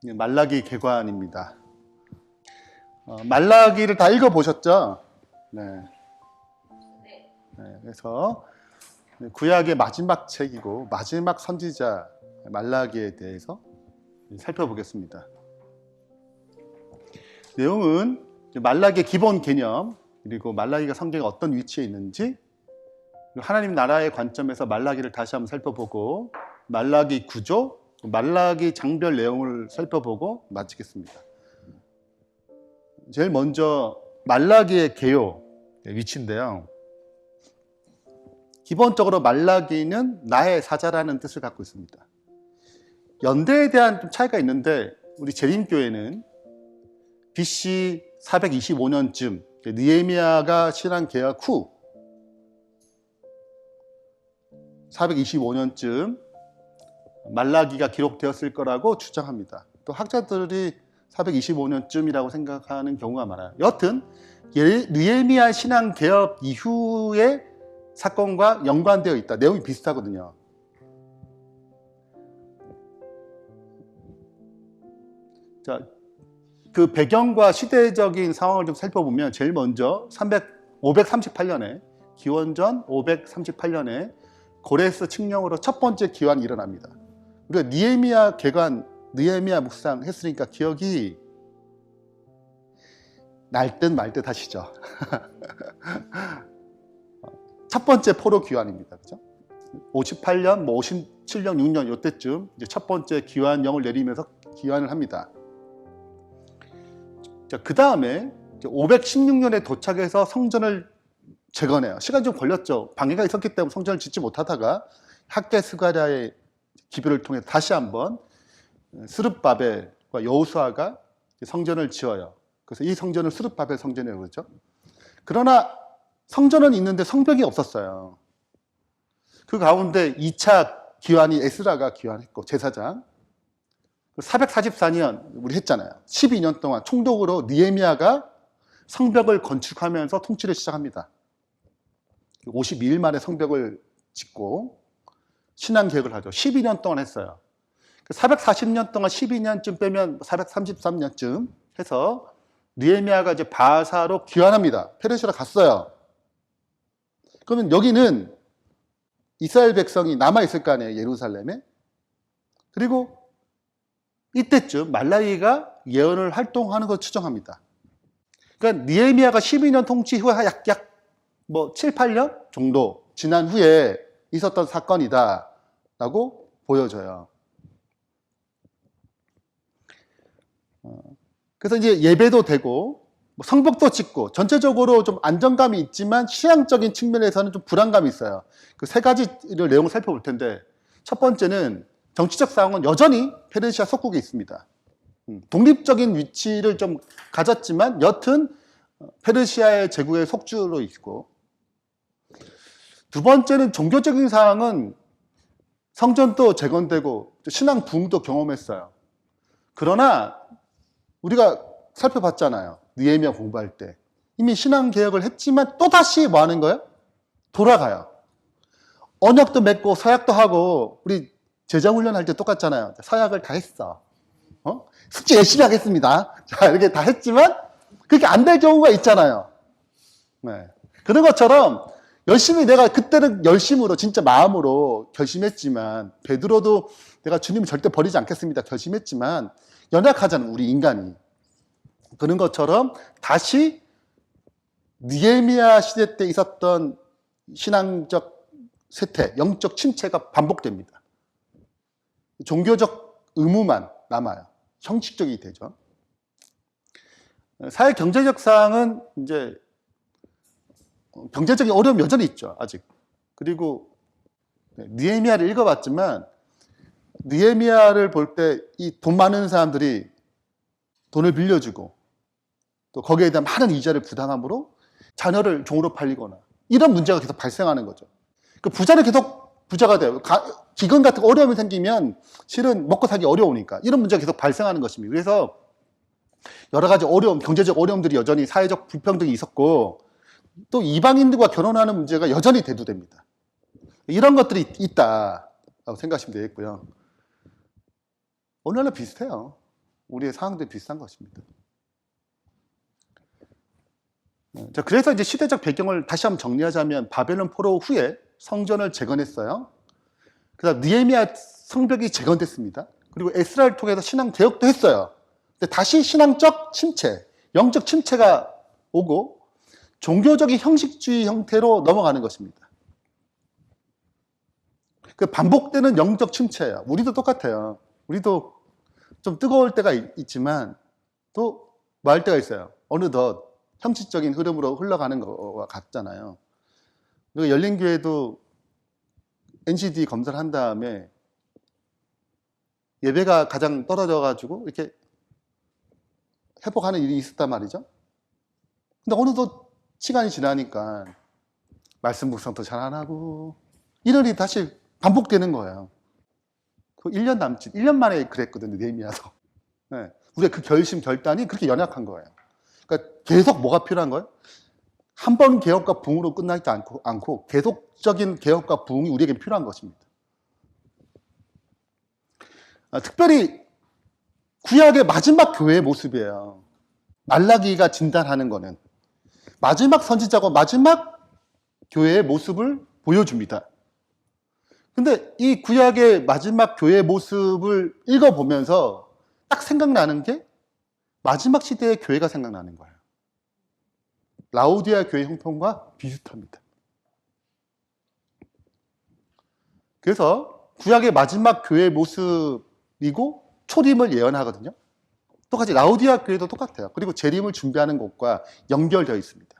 말라기 개관입니다. 말라기를 다 읽어보셨죠? 네. 그래서 구약의 마지막 책이고 마지막 선지자 말라기에 대해서 살펴보겠습니다. 내용은 말라기의 기본 개념, 그리고 말라기가 성경에 어떤 위치에 있는지, 하나님 나라의 관점에서 말라기를 다시 한번 살펴보고, 말라기 구조, 말라기 장별 내용을 살펴보고 마치겠습니다. 제일 먼저 말라기의 개요, 위치인데요. 기본적으로 말라기는 나의 사자라는 뜻을 갖고 있습니다. 연대에 대한 좀 차이가 있는데, 우리 재림교회는 BC 425년쯤 느헤미야가 신앙개혁 후 425년쯤 말라기가 기록되었을 거라고 주장합니다. 또 학자들이 425년쯤이라고 생각하는 경우가 많아요. 여튼 느헤미야 신앙개혁 이후의 사건과 연관되어 있다. 내용이 비슷하거든요. 자, 그 배경과 시대적인 상황을 좀 살펴보면 제일 먼저 538년에 기원전 538년에 고레스 칙령으로 첫 번째 기환이 일어납니다. 우리가 느헤미야 개관, 느헤미야 묵상 했으니까 기억이 날 듯 말 듯 하시죠. 첫 번째 포로 기환입니다. 그죠? 58년, 57년, 6년 이때쯤 이제 첫 번째 기환령을 내리면서 기환을 합니다. 자, 그 다음에 516년에 도착해서 성전을 재건해요. 시간이 좀 걸렸죠. 방해가 있었기 때문에 성전을 짓지 못하다가 학계 스가랴의 기별을 통해 다시 한번 스룹바벨과 여호수아가 성전을 지어요. 그래서 이 성전을 스룹바벨 성전이라고 그러죠. 그러나 성전은 있는데 성벽이 없었어요. 그 가운데 2차 기환이 에스라가 기환했고, 제사장. 444년 우리 했잖아요. 12년 동안 총독으로 느헤미야가 성벽을 건축하면서 통치를 시작합니다. 52일 만에 성벽을 짓고 신앙개혁을 하죠. 12년 동안 했어요. 440년 동안 12년쯤 빼면 433년쯤 해서 느헤미야가 이제 바사로 귀환합니다. 페르시아로 갔어요. 그러면 여기는 이스라엘 백성이 남아있을 거 아니에요, 예루살렘에. 그리고 이때쯤 말라기가 예언을 활동하는 것을 추정합니다. 그러니까 느헤미야가 12년 통치 후에 약 7, 8년 정도 지난 후에 있었던 사건이다 라고 보여져요. 그래서 이제 예배도 되고 성벽도 짓고 전체적으로 좀 안정감이 있지만 신앙적인 측면에서는 좀 불안감이 있어요. 그 세 가지를 내용을 살펴볼 텐데, 첫 번째는 정치적 상황은 여전히 페르시아 속국에 있습니다. 독립적인 위치를 좀 가졌지만 여튼 페르시아의 제국의 속주로 있고, 두 번째는 종교적인 상황은 성전도 재건되고 신앙 부흥도 경험했어요. 그러나 우리가 살펴봤잖아요. 느헤미야 공부할 때 이미 신앙 개혁을 했지만 또다시 뭐 하는 거예요? 돌아가요. 언약도 맺고 서약도 하고, 우리 제자훈련 할 때 똑같잖아요. 서약을 다 했어. 숙제 열심히 하겠습니다. 자, 이렇게 다 했지만 그렇게 안 될 경우가 있잖아요. 네. 그런 것처럼 열심히 내가 그때는 열심으로 진짜 마음으로 결심했지만, 베드로도 내가 주님을 절대 버리지 않겠습니다 결심했지만 연약하잖아요, 우리 인간이. 그런 것처럼 다시 느헤미야 시대 때 있었던 신앙적 쇠퇴, 영적 침체가 반복됩니다. 종교적 의무만 남아요. 형식적이 되죠. 사회 경제적 사항은 이제 경제적인 어려움이 여전히 있죠, 아직. 그리고 느헤미야를 읽어봤지만 느헤미야를 볼 때 이 돈 많은 사람들이 돈을 빌려주고 또 거기에 대한 많은 이자를 부담함으로 자녀를 종으로 팔리거나 이런 문제가 계속 발생하는 거죠. 그 부자는 계속 부자가 돼요. 기근 같은 어려움이 생기면 실은 먹고 살기 어려우니까 이런 문제가 계속 발생하는 것입니다. 그래서 여러 가지 어려움, 경제적 어려움들이 여전히, 사회적 불평등이 있었고, 또 이방인들과 결혼하는 문제가 여전히 대두됩니다. 이런 것들이 있다라고 생각하시면 되겠고요. 오늘날 비슷해요. 우리의 상황도 비슷한 것입니다. 자, 그래서 이제 시대적 배경을 다시 한번 정리하자면 바벨론 포로 후에 성전을 재건했어요. 그다음 느헤미야 성벽이 재건됐습니다. 그리고 에스라를 통해서 신앙 개혁도 했어요. 근데 다시 신앙적 침체, 영적 침체가 오고 종교적인 형식주의 형태로 넘어가는 것입니다. 그 반복되는 영적 침체예요. 우리도 똑같아요. 우리도 좀 뜨거울 때가 있지만 또 마을 때가 있어요. 어느덧 형식적인 흐름으로 흘러가는 거와 같잖아요. 그리고 열린교회도 NCD 검사를 한 다음에 예배가 가장 떨어져가지고 이렇게 회복하는 일이 있었단 말이죠. 근데 어느덧 시간이 지나니까 말씀 묵상도 잘 안 하고 이런 일이 다시 반복되는 거예요. 그 1년 남짓, 1년 만에 그랬거든요, 느헤미야도. 네. 우리가 그 결심, 결단이 그렇게 연약한 거예요. 그러니까 계속 뭐가 필요한 거예요? 한 번 개혁과 부흥으로 끝나지 않고 계속적인 개혁과 부흥이 우리에게 필요한 것입니다. 특별히 구약의 마지막 교회의 모습이에요. 말라기가 진단하는 거는 마지막 선지자고 마지막 교회의 모습을 보여줍니다. 근데 이 구약의 마지막 교회의 모습을 읽어보면서 딱 생각나는 게 마지막 시대의 교회가 생각나는 거예요. 라오디아 교회 형편과 비슷합니다. 그래서 구약의 마지막 교회의 모습이고 초림을 예언하거든요. 똑같이 라오디아 교회도 똑같아요. 그리고 재림을 준비하는 것과 연결되어 있습니다.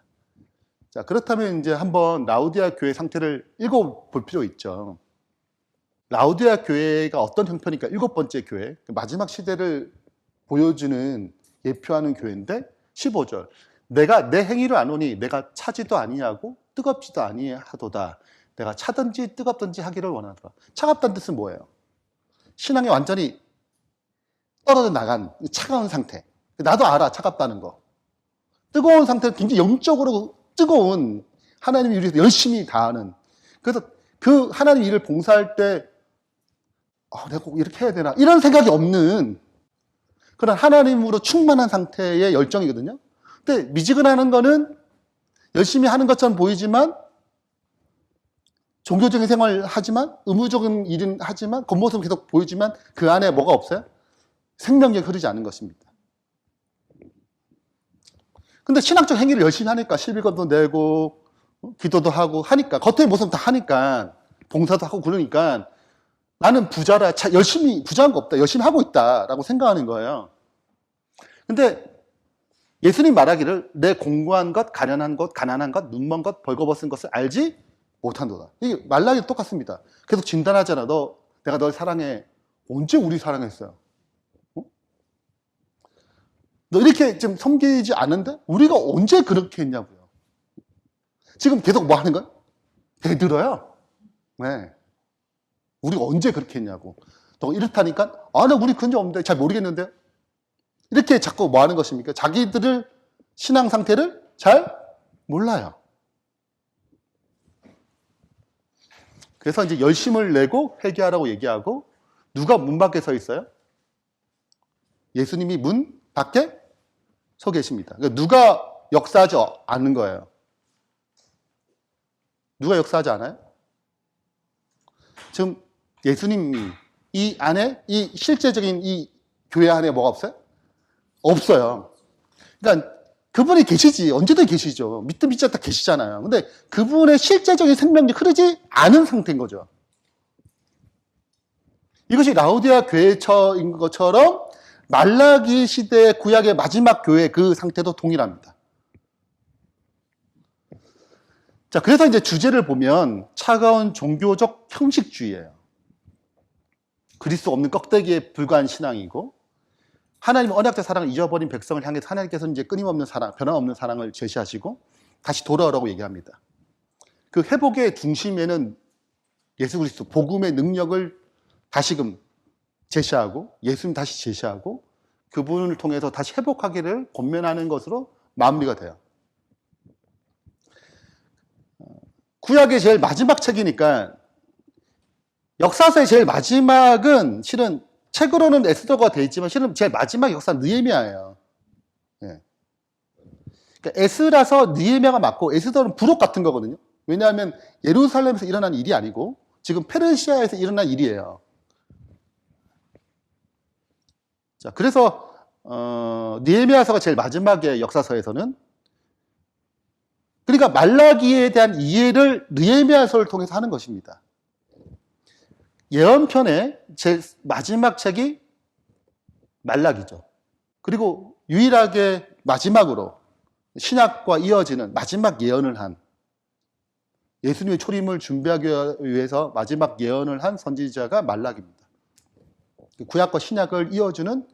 자, 그렇다면 이제 한번 라오디아 교회 상태를 읽어볼 필요 있죠. 라오디아 교회가 어떤 형편이니까 7번째 교회, 마지막 시대를 보여주는 예표하는 교회인데 15절 내가 내 행위를 아노니 내가 차지도 아니하고 뜨겁지도 아니하도다. 내가 차든지 뜨겁든지 하기를 원하더라. 차갑다는 뜻은 뭐예요? 신앙이 완전히 떨어져 나간 차가운 상태. 나도 알아, 차갑다는 거. 뜨거운 상태는 굉장히 영적으로 뜨거운 하나님의 일을 열심히 다하는. 그래서 그 하나님 일을 봉사할 때 내가 꼭 이렇게 해야 되나 이런 생각이 없는 그런 하나님으로 충만한 상태의 열정이거든요. 근데 미지근하는 거는 열심히 하는 것처럼 보이지만 종교적인 생활을 하지만 의무적인 일은 하지만 겉모습은 계속 보이지만 그 안에 뭐가 없어요? 생명력이 흐르지 않는 것입니다. 근데 신학적 행위를 열심히 하니까 11권도 내고 기도도 하고 하니까 겉의 모습 다 하니까 봉사도 하고 그러니까 나는 부자라 열심히 부자한 거 없다 열심히 하고 있다라고 생각하는 거예요. 근데 예수님 말하기를 내 공고한 것, 가련한 것, 가난한 것, 눈먼 것, 벌거벗은 것을 알지 못한도다. 이게 말라기 똑같습니다. 계속 진단하잖아. 내가 널 사랑해. 언제 우리 사랑했어요? 너 이렇게 좀 섬기지 않은데 우리가 언제 그렇게 했냐고요. 지금 계속 뭐 하는 거야? 대들어요. 네. 우리가 언제 그렇게 했냐고. 또 이렇다니까 나 우리 그런 적 없는데 잘 모르겠는데 이렇게 자꾸 뭐 하는 것입니까? 자기들을 신앙 상태를 잘 몰라요. 그래서 이제 열심을 내고 회개하라고 얘기하고 누가 문 밖에 서 있어요? 예수님이 문 밖에 서 계십니다. 그러니까 누가 역사하지 않는 거예요. 누가 역사하지 않아요? 지금 예수님이 이 안에 이 실제적인 이 교회 안에 뭐가 없어요? 없어요. 그러니까 그분이 계시지. 언제든 계시죠. 믿든 믿지 않다 계시잖아요. 근데 그분의 실제적인 생명력이 흐르지 않은 상태인 거죠. 이것이 라오디아 교회인 것처럼 말라기 시대 구약의 마지막 교회 그 상태도 동일합니다. 자, 그래서 이제 주제를 보면 차가운 종교적 형식주의예요. 그리스도 없는 껍데기에 불과한 신앙이고 하나님 언약의 사랑을 잊어버린 백성을 향해서 하나님께서 이제 끊임없는 사랑, 변함없는 사랑을 제시하시고 다시 돌아오라고 얘기합니다. 그 회복의 중심에는 예수 그리스도 복음의 능력을 다시금 제시하고 예수님 다시 제시하고 그분을 통해서 다시 회복하기를 권면하는 것으로 마무리가 돼요. 구약의 제일 마지막 책이니까 역사서의 제일 마지막은 실은 책으로는 에스더가 돼 있지만 실은 제일 마지막 역사는 느헤미야예요. 예. 그러니까 에스라서 느헤미야가 맞고 에스더는 부록 같은 거거든요. 왜냐하면 예루살렘에서 일어난 일이 아니고 지금 페르시아에서 일어난 일이에요. 자, 그래서 느헤미야서가 제일 마지막에 역사서에서는, 그러니까 말라기에 대한 이해를 느헤미야서를 통해서 하는 것입니다. 예언편의 제일 마지막 책이 말라기죠. 그리고 유일하게 마지막으로 신약과 이어지는 마지막 예언을 한, 예수님의 초림을 준비하기 위해서 마지막 예언을 한 선지자가 말라기입니다. 구약과 신약을 이어주는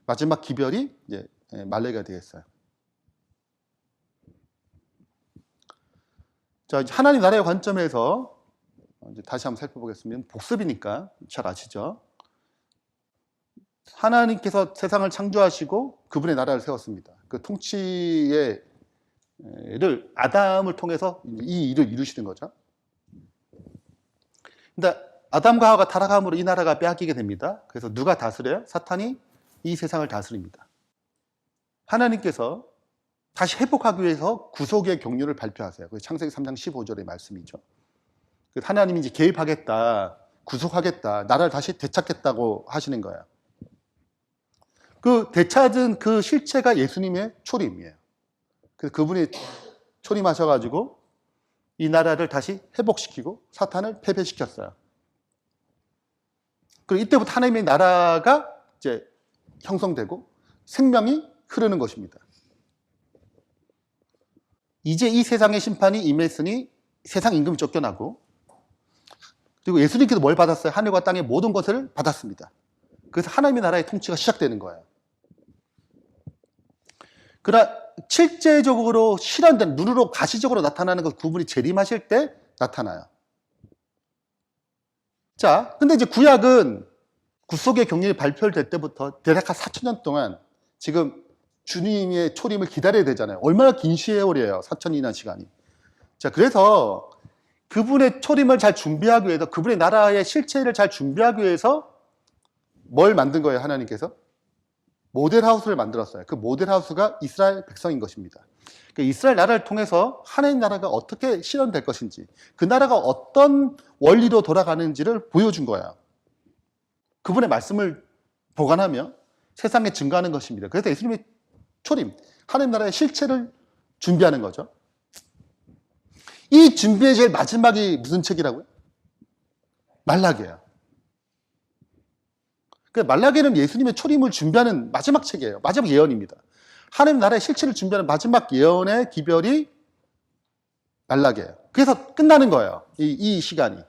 마지막 기별이 이제 말라기가 되겠어요. 자, 하나님 나라의 관점에서 이제 다시 한번 살펴보겠습니다. 복습이니까 잘 아시죠? 하나님께서 세상을 창조하시고 그분의 나라를 세웠습니다. 그 통치를 아담을 통해서 이 일을 이루시는 거죠. 근데 아담과 하와가 타락함으로 이 나라가 빼앗기게 됩니다. 그래서 누가 다스려요? 사탄이 이 세상을 다스립니다. 하나님께서 다시 회복하기 위해서 구속의 경륜을 발표하세요. 그게 창세기 3장 15절의 말씀이죠. 하나님이 이제 개입하겠다, 구속하겠다, 나라를 다시 되찾겠다고 하시는 거예요. 그 되찾은 그 실체가 예수님의 초림이에요. 그래서 그분이 초림하셔가지고 이 나라를 다시 회복시키고 사탄을 패배시켰어요. 그리고 이때부터 하나님의 나라가 이제 형성되고 생명이 흐르는 것입니다. 이제 이 세상의 심판이 임했으니 세상 임금이 쫓겨나고, 그리고 예수님께서 뭘 받았어요? 하늘과 땅의 모든 것을 받았습니다. 그래서 하나님의 나라의 통치가 시작되는 거예요. 그러나 실제적으로 실현된, 눈으로 가시적으로 나타나는 것, 그분이 재림하실 때 나타나요. 자, 근데 이제 구약은 구속의 경륜이 발표될 때부터 대략 한 4,000년 동안 지금 주님의 초림을 기다려야 되잖아요. 얼마나 긴 세월이에요, 4,000이라는 시간이. 자, 그래서 그분의 초림을 잘 준비하기 위해서, 그분의 나라의 실체를 잘 준비하기 위해서 뭘 만든 거예요, 하나님께서? 모델하우스를 만들었어요. 그 모델하우스가 이스라엘 백성인 것입니다. 그러니까 이스라엘 나라를 통해서 하나님 나라가 어떻게 실현될 것인지, 그 나라가 어떤 원리로 돌아가는지를 보여준 거예요. 그분의 말씀을 보관하며 세상에 증거하는 것입니다. 그래서 예수님의 초림, 하나님 나라의 실체를 준비하는 거죠. 이 준비의 제일 마지막이 무슨 책이라고요? 말라기예요. 말라기는 예수님의 초림을 준비하는 마지막 책이에요. 마지막 예언입니다. 하나님 나라의 실체를 준비하는 마지막 예언의 기별이 말라기예요. 그래서 끝나는 거예요, 이 시간이.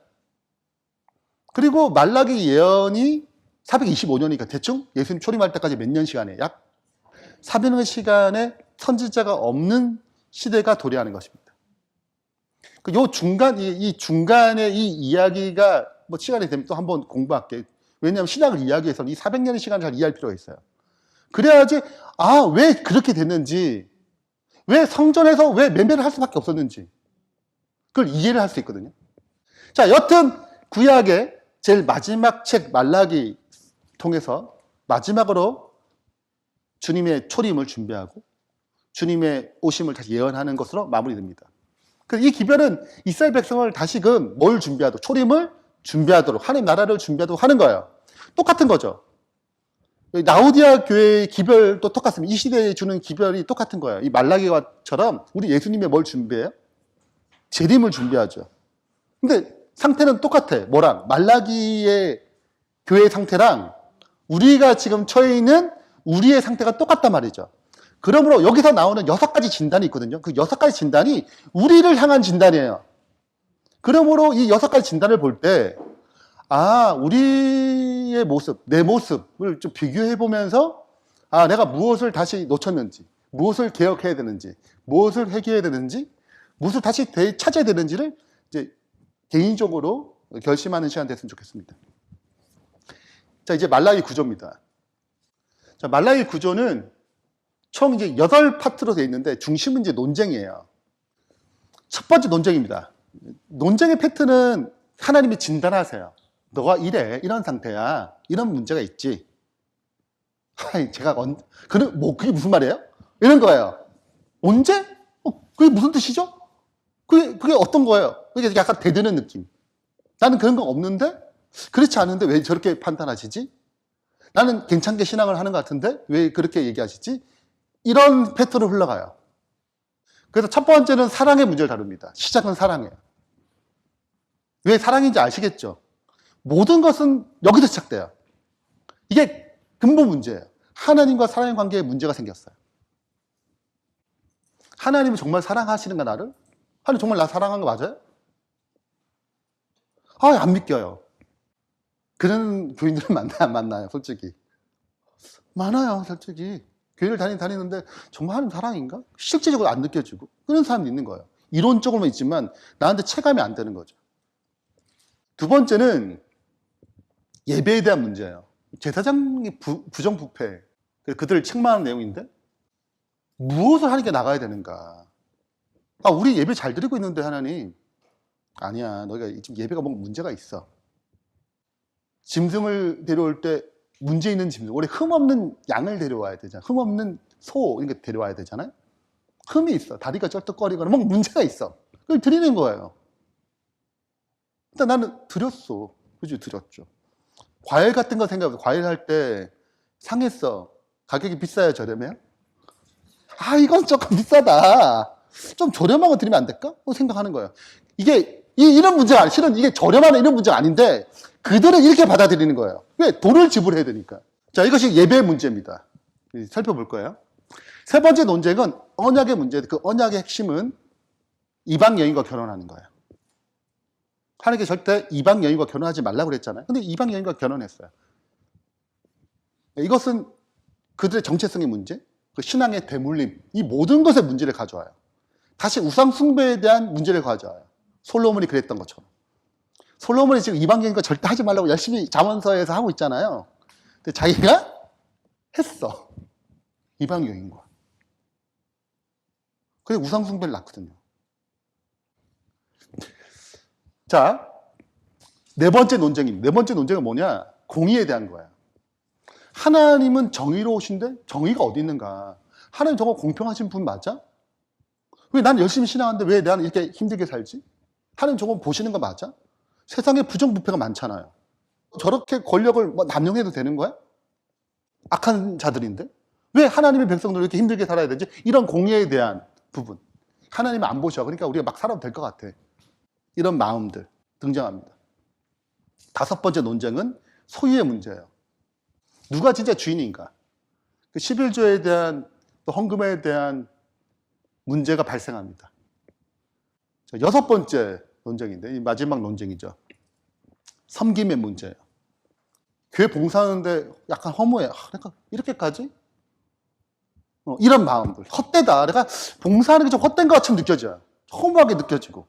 그리고 말라기 예언이 425년이니까 대충 예수님 초림할 때까지 몇 년 시간이에요? 약 400년 시간의 선지자가 없는 시대가 도래하는 것입니다. 요 중간, 이 중간에 이 이야기가 뭐 시간이 되면 또 한번 공부할게요. 왜냐하면 신약을 이야기해서는 이 400년의 시간을 잘 이해할 필요가 있어요. 그래야지, 왜 그렇게 됐는지, 왜 성전에서 왜 매매를 할 수밖에 없었는지, 그걸 이해를 할 수 있거든요. 자, 여튼 구약의 제일 마지막 책 말라기 통해서 마지막으로 주님의 초림을 준비하고 주님의 오심을 다시 예언하는 것으로 마무리됩니다. 그래서 이 기별은 이스라엘 백성을 다시금 뭘 준비하도록, 초림을 준비하도록, 하나님 나라를 준비하도록 하는 거예요. 똑같은 거죠. 라오디아 교회의 기별도 똑같습니다. 이 시대에 주는 기별이 똑같은 거예요. 이 말라기와처럼 우리 예수님의 뭘 준비해요? 재림을 준비하죠. 근데 상태는 똑같아. 뭐랑? 말라기의 교회의 상태랑 우리가 지금 처해 있는 우리의 상태가 똑같단 말이죠. 그러므로 여기서 나오는 6가지 진단이 있거든요. 그 6가지 진단이 우리를 향한 진단이에요. 그러므로 이 6가지 진단을 볼 때, 우리의 모습, 내 모습을 좀 비교해 보면서, 내가 무엇을 다시 놓쳤는지, 무엇을 개혁해야 되는지, 무엇을 회개해야 되는지, 무엇을 다시 되찾아야 되는지를 이제 개인적으로 결심하는 시간 됐으면 좋겠습니다. 자, 이제 말라기 구조입니다. 자, 말라기 구조는 총 이제 8파트로 되어 있는데 중심은 이제 논쟁이에요. 첫 번째 논쟁입니다. 논쟁의 팩트는 하나님이 진단하세요. 너가 이래, 이런 상태야, 이런 문제가 있지. 아니, 제가 그게 무슨 말이에요? 이런 거예요. 언제? 그게 무슨 뜻이죠? 그게 어떤 거예요? 그게 약간 대드는 느낌. 나는 그런 건 없는데? 그렇지 않은데 왜 저렇게 판단하시지? 나는 괜찮게 신앙을 하는 것 같은데 왜 그렇게 얘기하시지? 이런 패턴으로 흘러가요. 그래서 첫 번째는 사랑의 문제를 다룹니다. 시작은 사랑이에요. 왜 사랑인지 아시겠죠? 모든 것은 여기서 시작돼요. 이게 근본 문제예요. 하나님과 사랑의 관계에 문제가 생겼어요. 하나님은 정말 사랑하시는가 나를? 하나님 정말 나 사랑한 거 맞아요? 안 믿겨요. 그런 교인들은 만나요, 안 만나요, 솔직히? 많아요, 솔직히. 교회를 다니는데 정말 하나님 사랑인가? 실제적으로 안 느껴지고 그런 사람도 있는 거예요. 이론적으로만 있지만 나한테 체감이 안 되는 거죠. 두 번째는 예배에 대한 문제예요. 제사장이 부정부패, 그들을 책망하는 내용인데 무엇을 하는 게 나가야 되는가? 우리 예배 잘 드리고 있는데 하나님, 아니야, 너희가 지금 예배가 뭔가 문제가 있어. 짐승을 데려올 때 문제 있는 짐승, 원래 흠 없는 양을 데려와야 되잖아. 흠 없는 소 이런 거 데려와야 되잖아요. 흠이 있어. 다리가 쩔뚝거리거나 뭔가 문제가 있어. 그걸 드리는 거예요. 일단 나는 드렸어. 그지? 드렸죠. 과일 같은 거 생각해보세요. 과일 할 때 상했어. 가격이 비싸야 저렴해요? 이건 조금 비싸다. 좀 저렴한 거 드리면 안 될까? 생각하는 거예요. 이게 이런 문제가 아니, 실은 이게 저렴한 이런 문제가 아닌데 그들은 이렇게 받아들이는 거예요. 왜? 돈을 지불해야 되니까. 자, 이것이 예배의 문제입니다. 살펴볼 거예요. 세 번째 논쟁은 언약의 문제. 그 언약의 핵심은 이방 여인과 결혼하는 거예요. 하나님께 절대 이방 여인과 결혼하지 말라고 그랬잖아요. 근데 이방 여인과 결혼했어요. 이것은 그들의 정체성의 문제, 그 신앙의 대물림, 이 모든 것의 문제를 가져와요. 다시 우상 숭배에 대한 문제를 가져와요. 솔로몬이 그랬던 것처럼. 솔로몬이 지금 이방 여인과 절대 하지 말라고 열심히 잠언서에서 하고 있잖아요. 근데 자기가 했어. 이방 여인과. 그게 우상 숭배를 낳거든요. 자, 네 번째 논쟁입니다. 네 번째 논쟁은 뭐냐? 공의에 대한 거예요. 하나님은 정의로우신데 정의가 어디 있는가? 하나님 정말 공평하신 분 맞아? 왜 난 열심히 신앙하는데 왜 나는 이렇게 힘들게 살지? 하나님 저거 보시는 거 맞아? 세상에 부정부패가 많잖아요. 저렇게 권력을 남용해도 되는 거야? 악한 자들인데? 왜 하나님의 백성들 이렇게 힘들게 살아야 되지? 이런 공의에 대한 부분. 하나님은 안 보셔. 그러니까 우리가 막 살아도 될 것 같아. 이런 마음들 등장합니다. 다섯 번째 논쟁은 소유의 문제예요. 누가 진짜 주인인가? 그 11조에 대한 또 헌금에 대한 문제가 발생합니다. 자, 여섯 번째 논쟁인데 이 마지막 논쟁이죠. 섬김의 문제예요. 교회 봉사하는데 약간 허무해. 그러니까 이렇게까지? 이런 마음들. 헛되다. 내가 봉사하는 게 좀 헛된 것 같이 느껴져요. 허무하게 느껴지고.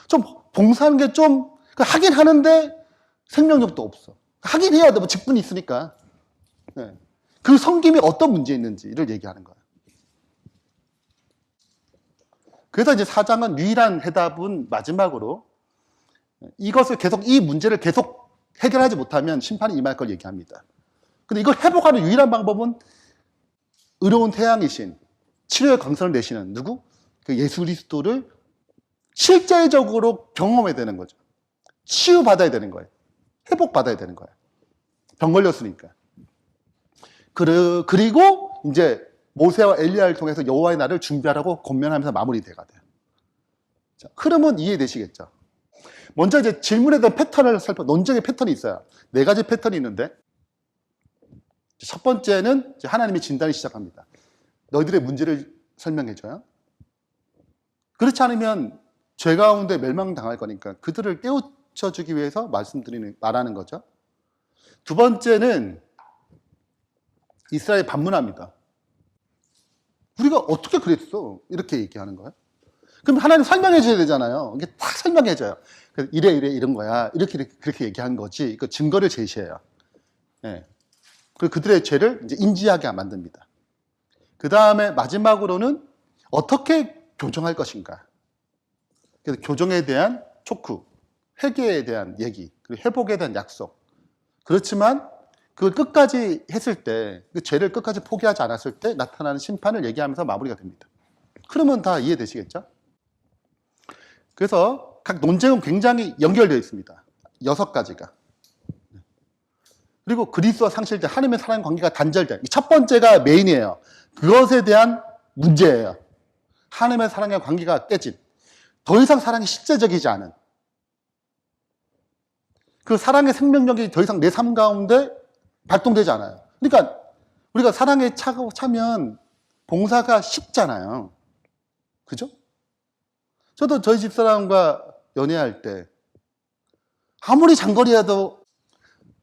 좀 봉사하는 게 좀 하긴 하는데 생명력도 없어. 하긴 해야 돼. 뭐 직분이 있으니까. 네. 그 섬김이 어떤 문제 있는지를 얘기하는 거예요. 그래서 이제 4장은 유일한 해답은 마지막으로 이것을 계속, 이 문제를 계속 해결하지 못하면 심판이 임할 걸 얘기합니다. 근데 이걸 회복하는 유일한 방법은 의로운 태양이신 치료의 강선을 내시는 누구? 그 예수 그리스도를 실제적으로 경험해야 되는 거죠. 치유받아야 되는 거예요. 회복받아야 되는 거예요. 병 걸렸으니까. 그리고 이제 모세와 엘리야를 통해서 여호와의 날을 준비하라고 권면하면서 마무리돼가 돼요. 자, 흐름은 이해되시겠죠? 먼저 이제 질문에 대한 패턴을 논쟁의 패턴이 있어요. 네 가지 패턴이 있는데 첫 번째는 이제 하나님이 진단을 시작합니다. 너희들의 문제를 설명해줘요. 그렇지 않으면 죄 가운데 멸망당할 거니까 그들을 깨우쳐주기 위해서 말하는 거죠. 두 번째는 이스라엘 반문합니다. 우리가 어떻게 그랬어? 이렇게 얘기하는 거예요. 그럼 하나님 설명해 줘야 되잖아요. 이게 딱 설명해 줘요. 이래 이런 거야. 이렇게 그렇게 얘기한 거지. 그 증거를 제시해요. 네. 그리고 그들의 죄를 이제 인지하게 만듭니다. 그 다음에 마지막으로는 어떻게 교정할 것인가. 그래서 교정에 대한 촉구, 회개에 대한 얘기, 그리고 회복에 대한 약속. 그렇지만 그걸 끝까지 했을 때, 그 죄를 끝까지 포기하지 않았을 때 나타나는 심판을 얘기하면서 마무리가 됩니다. 그러면 다 이해되시겠죠? 그래서 각 논쟁은 굉장히 연결되어 있습니다. 6가지가. 그리고 그리스도와 상실된 하나님의 사랑 관계가 단절된, 첫 번째가 메인이에요. 그것에 대한 문제예요. 하나님의 사랑의 관계가 깨진, 더 이상 사랑이 실제적이지 않은, 그 사랑의 생명력이 더 이상 내 삶 가운데 발동되지 않아요. 그러니까 우리가 사랑에 차면 봉사가 쉽잖아요. 그죠? 저도 저희 집사람과 연애할 때 아무리 장거리라도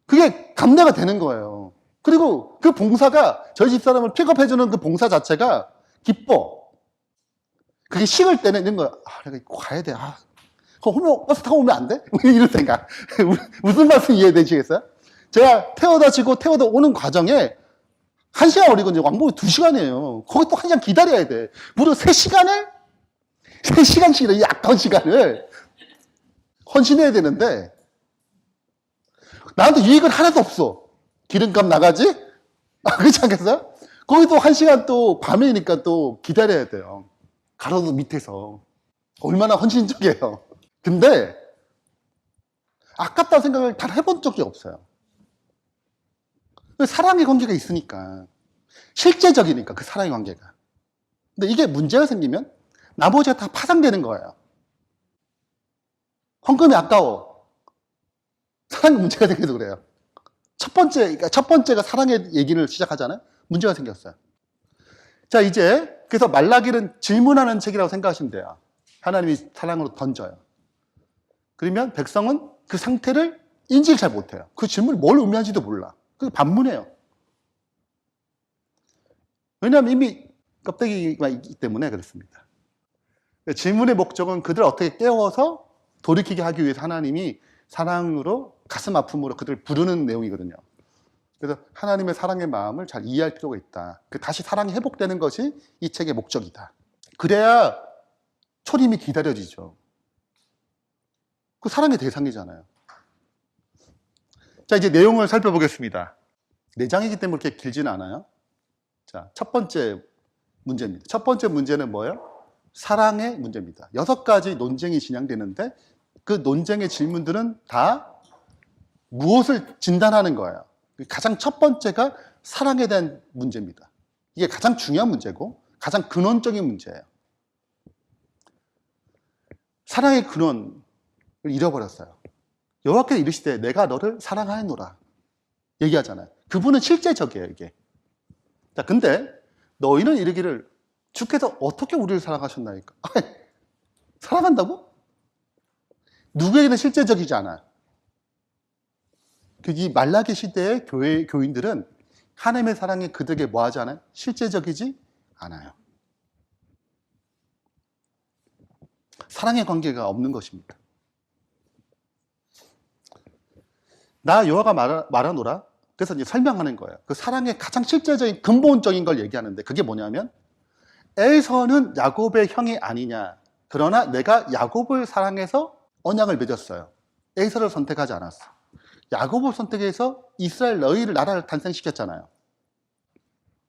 그게 감내가 되는 거예요. 그리고 그 봉사가 저희 집사람을 픽업해주는 그 봉사 자체가 기뻐. 그게 식을 때는 이런 거야. 아, 내가 이거 가야 돼. 아, 그럼 버스 타고 오면 안 돼? 이런 생각. 무슨 말씀 이해되시겠어요? 제가 태워다 주고 태워다 오는 과정에 1시간 걸리거든요. 왕복이 2시간이에요. 거기 또 1시간 기다려야 돼. 무려 3시간씩이나 이 아까운 시간을 헌신해야 되는데 나한테 유익은 하나도 없어. 기름값 나가지? 아, 그렇지 않겠어요? 거기도 1시간 또 밤이니까 또 기다려야 돼요. 가로수 밑에서. 얼마나 헌신적이에요. 근데 아깝다는 생각을 단 해본 적이 없어요. 사랑의 관계가 있으니까. 실제적이니까 그 사랑의 관계가. 근데 이게 문제가 생기면 나머지가 다 파산되는 거예요. 헌금이 아까워. 사랑의 문제가 생겨서 그래요. 그러니까 첫 번째가 사랑의 얘기를 시작하잖아요. 문제가 생겼어요. 자, 이제 그래서 말라기는 질문하는 책이라고 생각하시면 돼요. 하나님이 사랑으로 던져요. 그러면 백성은 그 상태를 인지를 잘 못해요. 그 질문이 뭘 의미하는지도 몰라. 그게 반문해요. 왜냐하면 이미 껍데기가 있기 때문에 그렇습니다. 질문의 목적은 그들을 어떻게 깨워서 돌이키게 하기 위해서 하나님이 사랑으로 가슴 아픔으로 그들을 부르는 내용이거든요. 그래서 하나님의 사랑의 마음을 잘 이해할 필요가 있다. 다시 사랑이 회복되는 것이 이 책의 목적이다. 그래야 초림이 기다려지죠. 그 사랑의 대상이잖아요. 자, 이제 내용을 살펴보겠습니다. 4장이기 때문에 그렇게 길지는 않아요. 자, 첫 번째 문제입니다. 첫 번째 문제는 뭐예요? 사랑의 문제입니다. 6가지 논쟁이 진행되는데 그 논쟁의 질문들은 다 무엇을 진단하는 거예요. 가장 첫 번째가 사랑에 대한 문제입니다. 이게 가장 중요한 문제고 가장 근원적인 문제예요. 사랑의 근원을 잃어버렸어요. 여호와께서 이르시되 내가 너를 사랑하노라 얘기하잖아요. 그분은 실제적이에요, 이게. 자, 근데 너희는 이르기를 주께서 어떻게 우리를 사랑하셨나이까? 사랑한다고? 누구에게는 실제적이지 않아요. 이 말라기 시대의 교인들은 하나님의 사랑이 그들에게 뭐 하지 않아요? 실제적이지 않아요. 사랑의 관계가 없는 것입니다. 나 여호와가 말하노라. 그래서 이제 설명하는 거예요. 그 사랑의 가장 실제적인 근본적인 걸 얘기하는데 그게 뭐냐면 에서는 야곱의 형이 아니냐. 그러나 내가 야곱을 사랑해서 언약을 맺었어요. 에서를 선택하지 않았어. 야곱을 선택해서 이스라엘 너희를 나라를 탄생시켰잖아요.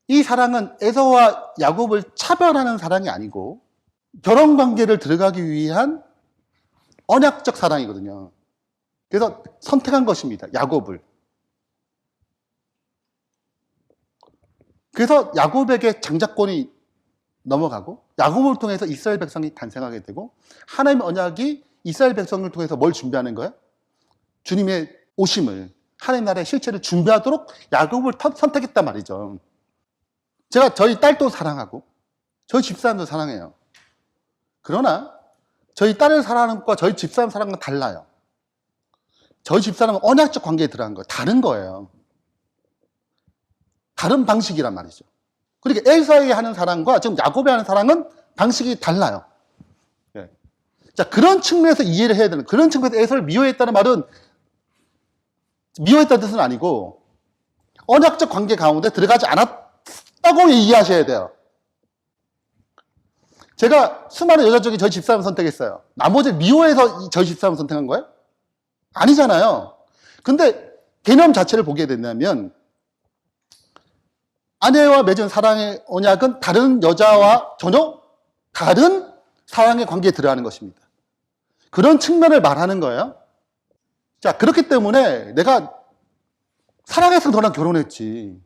이 사랑은 에서와 야곱을 차별하는 사랑이 아니고 결혼 관계를 들어가기 위한 언약적 사랑이거든요. 그래서 선택한 것입니다. 야곱을. 그래서 야곱에게 장자권이 넘어가고 야곱을 통해서 이스라엘 백성이 탄생하게 되고 하나님의 언약이 이스라엘 백성을 통해서 뭘 준비하는 거예요? 주님의 오심을, 하나님 나라의 실체를 준비하도록 야곱을 선택했단 말이죠. 제가 저희 딸도 사랑하고 저희 집사람도 사랑해요. 그러나 저희 딸을 사랑하는 것과 저희 집사람 사랑은 달라요. 저희 집사람은 언약적 관계에 들어간 거예요. 다른 거예요. 다른 방식이란 말이죠. 그러니까 에서에 하는 사랑과 지금 야곱에 하는 사랑은 방식이 달라요. 예. 자, 그런 측면에서 이해를 해야 되는, 그런 측면에서 에서를 미워했다는 말은 미워했다는 뜻은 아니고 언약적 관계 가운데 들어가지 않았다고 이해하셔야 돼요. 제가 수많은 여자 중에 저희 집사람 선택했어요. 나머지 미워해서 저희 집사람 선택한 거예요? 아니잖아요. 근데 개념 자체를 보게 된다면 아내와 맺은 사랑의 언약은 다른 여자와 전혀 다른 사랑의 관계에 들어가는 것입니다. 그런 측면을 말하는 거예요. 자, 그렇기 때문에 내가 사랑해서 너랑 결혼했지.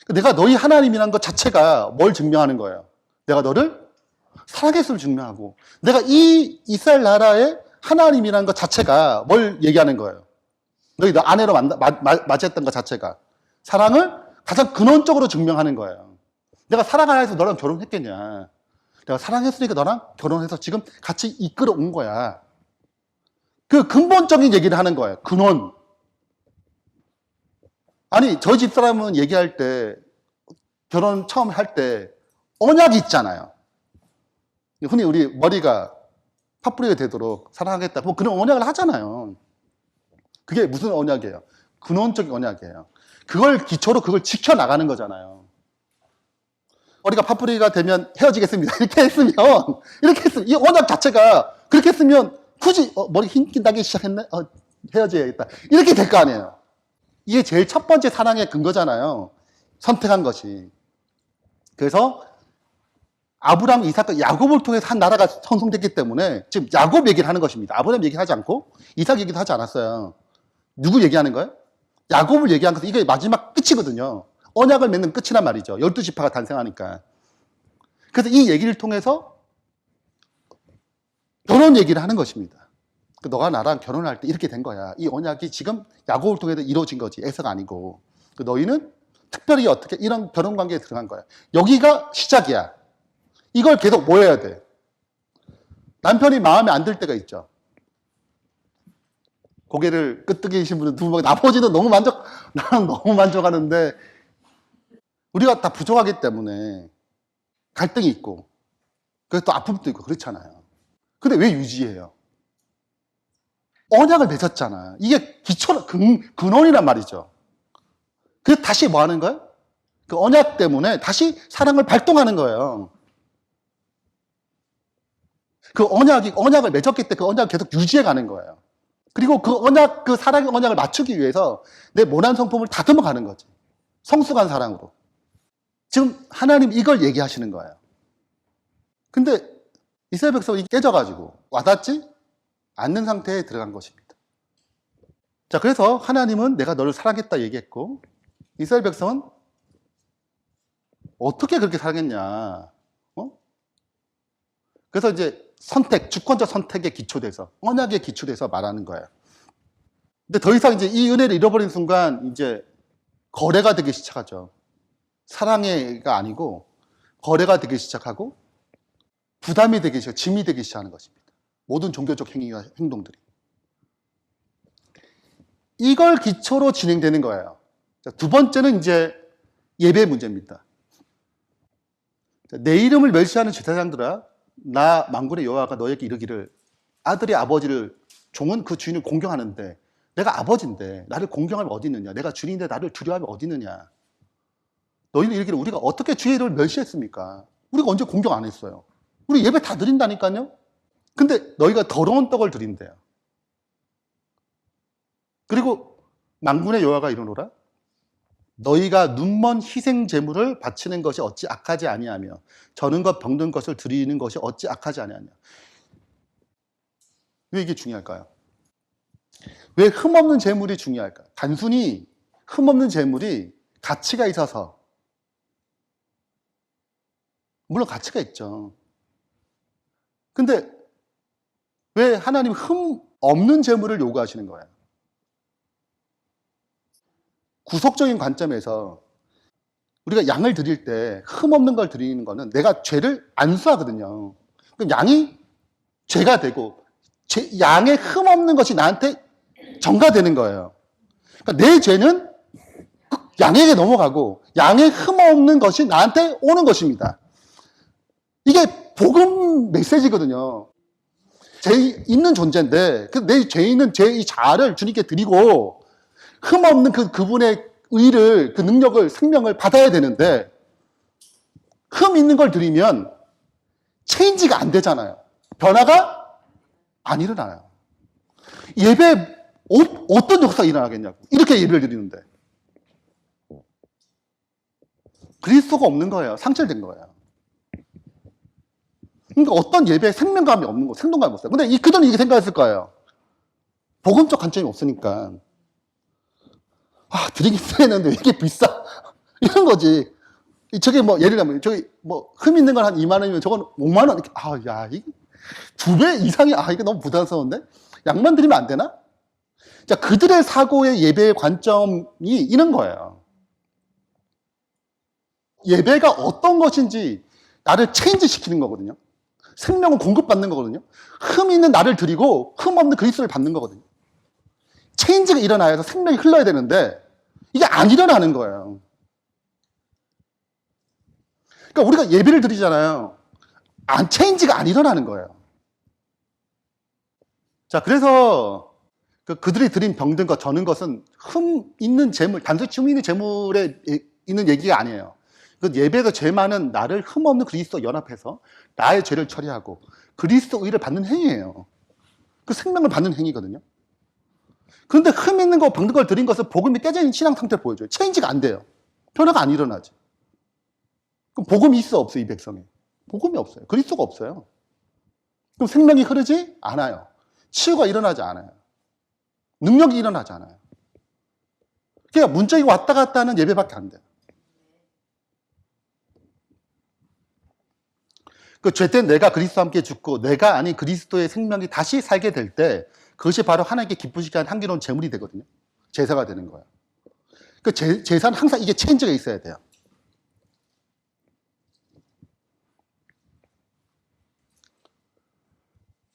내가 너희 하나님이란 것 자체가 뭘 증명하는 거예요? 내가 너를 사랑했음을 증명하고, 내가 이 이스라엘 나라의 하나님이란 것 자체가 뭘 얘기하는 거예요? 너희 너 아내로 맞이했던 것 자체가 사랑을 가장 근원적으로 증명하는 거예요. 내가 사랑 안 해서 너랑 결혼했겠냐? 내가 사랑했으니까 너랑 결혼해서 지금 같이 이끌어 온 거야. 그 근본적인 얘기를 하는 거예요. 근원. 아니, 저희 집사람은 얘기할 때, 결혼 처음 할 때, 언약이 있잖아요. 흔히 우리 머리가 파뿌리가 되도록 사랑하겠다. 뭐 그런 언약을 하잖아요. 그게 무슨 언약이에요? 근원적인 언약이에요. 그걸 기초로 그걸 지켜나가는 거잖아요. 머리가 파뿌리가 되면 헤어지겠습니다. 이렇게 했으면, 이 언약 자체가 그렇게 했으면 굳이, 머리 흰기 나기 시작했네? 헤어져야겠다. 이렇게 될 거 아니에요. 이게 제일 첫 번째 사랑의 근거잖아요. 선택한 것이. 그래서 아브라함, 이삭과 야곱을 통해서 한 나라가 형성됐기 때문에 지금 야곱 얘기를 하는 것입니다. 아브라함 얘기하지 않고 이삭 얘기도 하지 않았어요. 누구 얘기하는 거예요? 야곱을 얘기한 것은 이게 마지막 끝이거든요. 언약을 맺는 끝이란 말이죠. 12지파가 탄생하니까. 그래서 이 얘기를 통해서 결혼 얘기를 하는 것입니다. 너가 나랑 결혼할 때 이렇게 된 거야. 이 언약이 지금 야곱을 통해서 이루어진 거지. 에서가 아니고. 너희는 특별히 어떻게 이런 결혼 관계에 들어간 거야. 여기가 시작이야. 이걸 계속 뭐 해야 돼? 남편이 마음에 안 들 때가 있죠. 고개를 끄덕이신 분은 두 분, 아버지는 나는 너무 만족하는데, 우리가 다 부족하기 때문에 갈등이 있고, 그래서 또 아픔도 있고, 그렇잖아요. 근데 왜 유지해요? 언약을 맺었잖아. 이게 근원이란 말이죠. 그래서 다시 뭐 하는 거예요? 그 언약 때문에 다시 사랑을 발동하는 거예요. 그 언약을 맺었기 때문에 그 언약을 계속 유지해 가는 거예요. 그리고 그 사랑의 언약을 맞추기 위해서 내 모난 성품을 다듬어 가는 거지. 성숙한 사랑으로. 지금 하나님 이걸 얘기하시는 거예요. 근데 이스라엘 백성이 깨져가지고 와닿지 않는 상태에 들어간 것입니다. 자, 그래서 하나님은 내가 너를 사랑했다 얘기했고, 이스라엘 백성은 어떻게 그렇게 사랑했냐. 그래서 이제 주권적 선택에 기초돼서, 언약에 기초돼서 말하는 거예요. 근데 더 이상 이제 이 은혜를 잃어버린 순간, 이제 거래가 되기 시작하죠. 사랑의가 아니고, 거래가 되기 시작하고, 부담이 되기 시작, 짐이 되기 시작하는 것입니다. 모든 종교적 행위와 행동들이. 이걸 기초로 진행되는 거예요. 자, 두 번째는 이제 예배 문제입니다. 자, 내 이름을 멸시하는 제사장들아, 나 만군의 여호와가 너에게 이르기를, 아들이 아버지를, 종은 그 주인을 공경하는데 내가 아버지인데 나를 공경하면 어디 있느냐? 내가 주인인데 나를 두려워하면 어디 있느냐? 너희는 이르기를, 우리가 어떻게 주의 이름을 멸시했습니까? 우리가 언제 공경 안 했어요? 우리 예배 다 드린다니까요? 근데 너희가 더러운 떡을 드린대요. 그리고 만군의 여호와가 이르노라, 너희가 눈먼 희생 제물을 바치는 것이 어찌 악하지 아니하며 저는 것 병든 것을 드리는 것이 어찌 악하지 아니하냐. 왜 이게 중요할까요? 왜 흠없는 제물이 중요할까요? 단순히 흠없는 제물이 가치가 있어서, 물론 가치가 있죠. 근데 왜 하나님 흠 없는 제물을 요구하시는 거예요? 구속적인 관점에서 우리가 양을 드릴 때 흠 없는 걸 드리는 거는 내가 죄를 안수하거든요. 그럼 양이 죄가 되고 양의 흠 없는 것이 나한테 전가되는 거예요. 그러니까 내 죄는 양에게 넘어가고 양의 흠 없는 것이 나한테 오는 것입니다. 이게 복음 메시지거든요. 죄 있는 존재인데 내 죄 있는 이 자아를 주님께 드리고 흠 없는 그분의 의를, 그 능력을, 생명을 받아야 되는데 흠 있는 걸 드리면 체인지가 안 되잖아요. 변화가 안 일어나요. 예배 어떤 역사가 일어나겠냐고. 이렇게 예배를 드리는데. 그리스도가 없는 거예요. 상실된 거예요. 그러니까 어떤 예배에 생명감이 없는 거, 생동감이 없어요. 근데 그들은 이게 생각했을 거예요. 복음적 관점이 없으니까. 드리긴 되는데 왜 이렇게 비싸? 이런 거지. 저게 뭐, 예를 들면, 저기 뭐, 흠 있는 건 한 2만 원이면 저건 5만 원. 이게 2배 이상이, 이게 너무 부담스러운데? 양만 드리면 안 되나? 자, 그들의 사고의 예배의 관점이 이런 거예요. 예배가 어떤 것인지 나를 체인지 시키는 거거든요. 생명을 공급받는 거거든요. 흠 있는 나를 드리고 흠 없는 그리스도를 받는 거거든요. 체인지가 일어나야 해서 생명이 흘러야 되는데 이게 안 일어나는 거예요. 그러니까 우리가 예배를 드리잖아요. 체인지가 안 일어나는 거예요. 자, 그래서 그들이 드린 병든과 저는 것은 흠 있는 재물, 단순히 흠 있는 재물에 있는 얘기가 아니에요. 그 예배에서 죄 많은 나를 흠 없는 그리스도 연합해서 나의 죄를 처리하고 그리스도 의를 받는 행위예요. 그 생명을 받는 행위거든요. 그런데 흠 있는 거, 병든 걸 드린 것은 복음이 깨져 있는 신앙 상태를 보여줘요. 체인지가 안 돼요. 변화가 안 일어나지. 그럼 복음이 있어, 없어, 이 백성이? 복음이 없어요. 그리스도가 없어요. 그럼 생명이 흐르지 않아요. 치유가 일어나지 않아요. 능력이 일어나지 않아요. 그냥 문짝이 왔다 갔다 하는 예배밖에 안 돼요. 그 죄 때 내가 그리스도와 함께 죽고 내가 아닌 그리스도의 생명이 다시 살게 될 때 그것이 바로 하나님께 기쁘시게 한 향기로운 제물이 되거든요. 제사가 되는 거예요. 그 제사는 항상 이게 체인지가 있어야 돼요.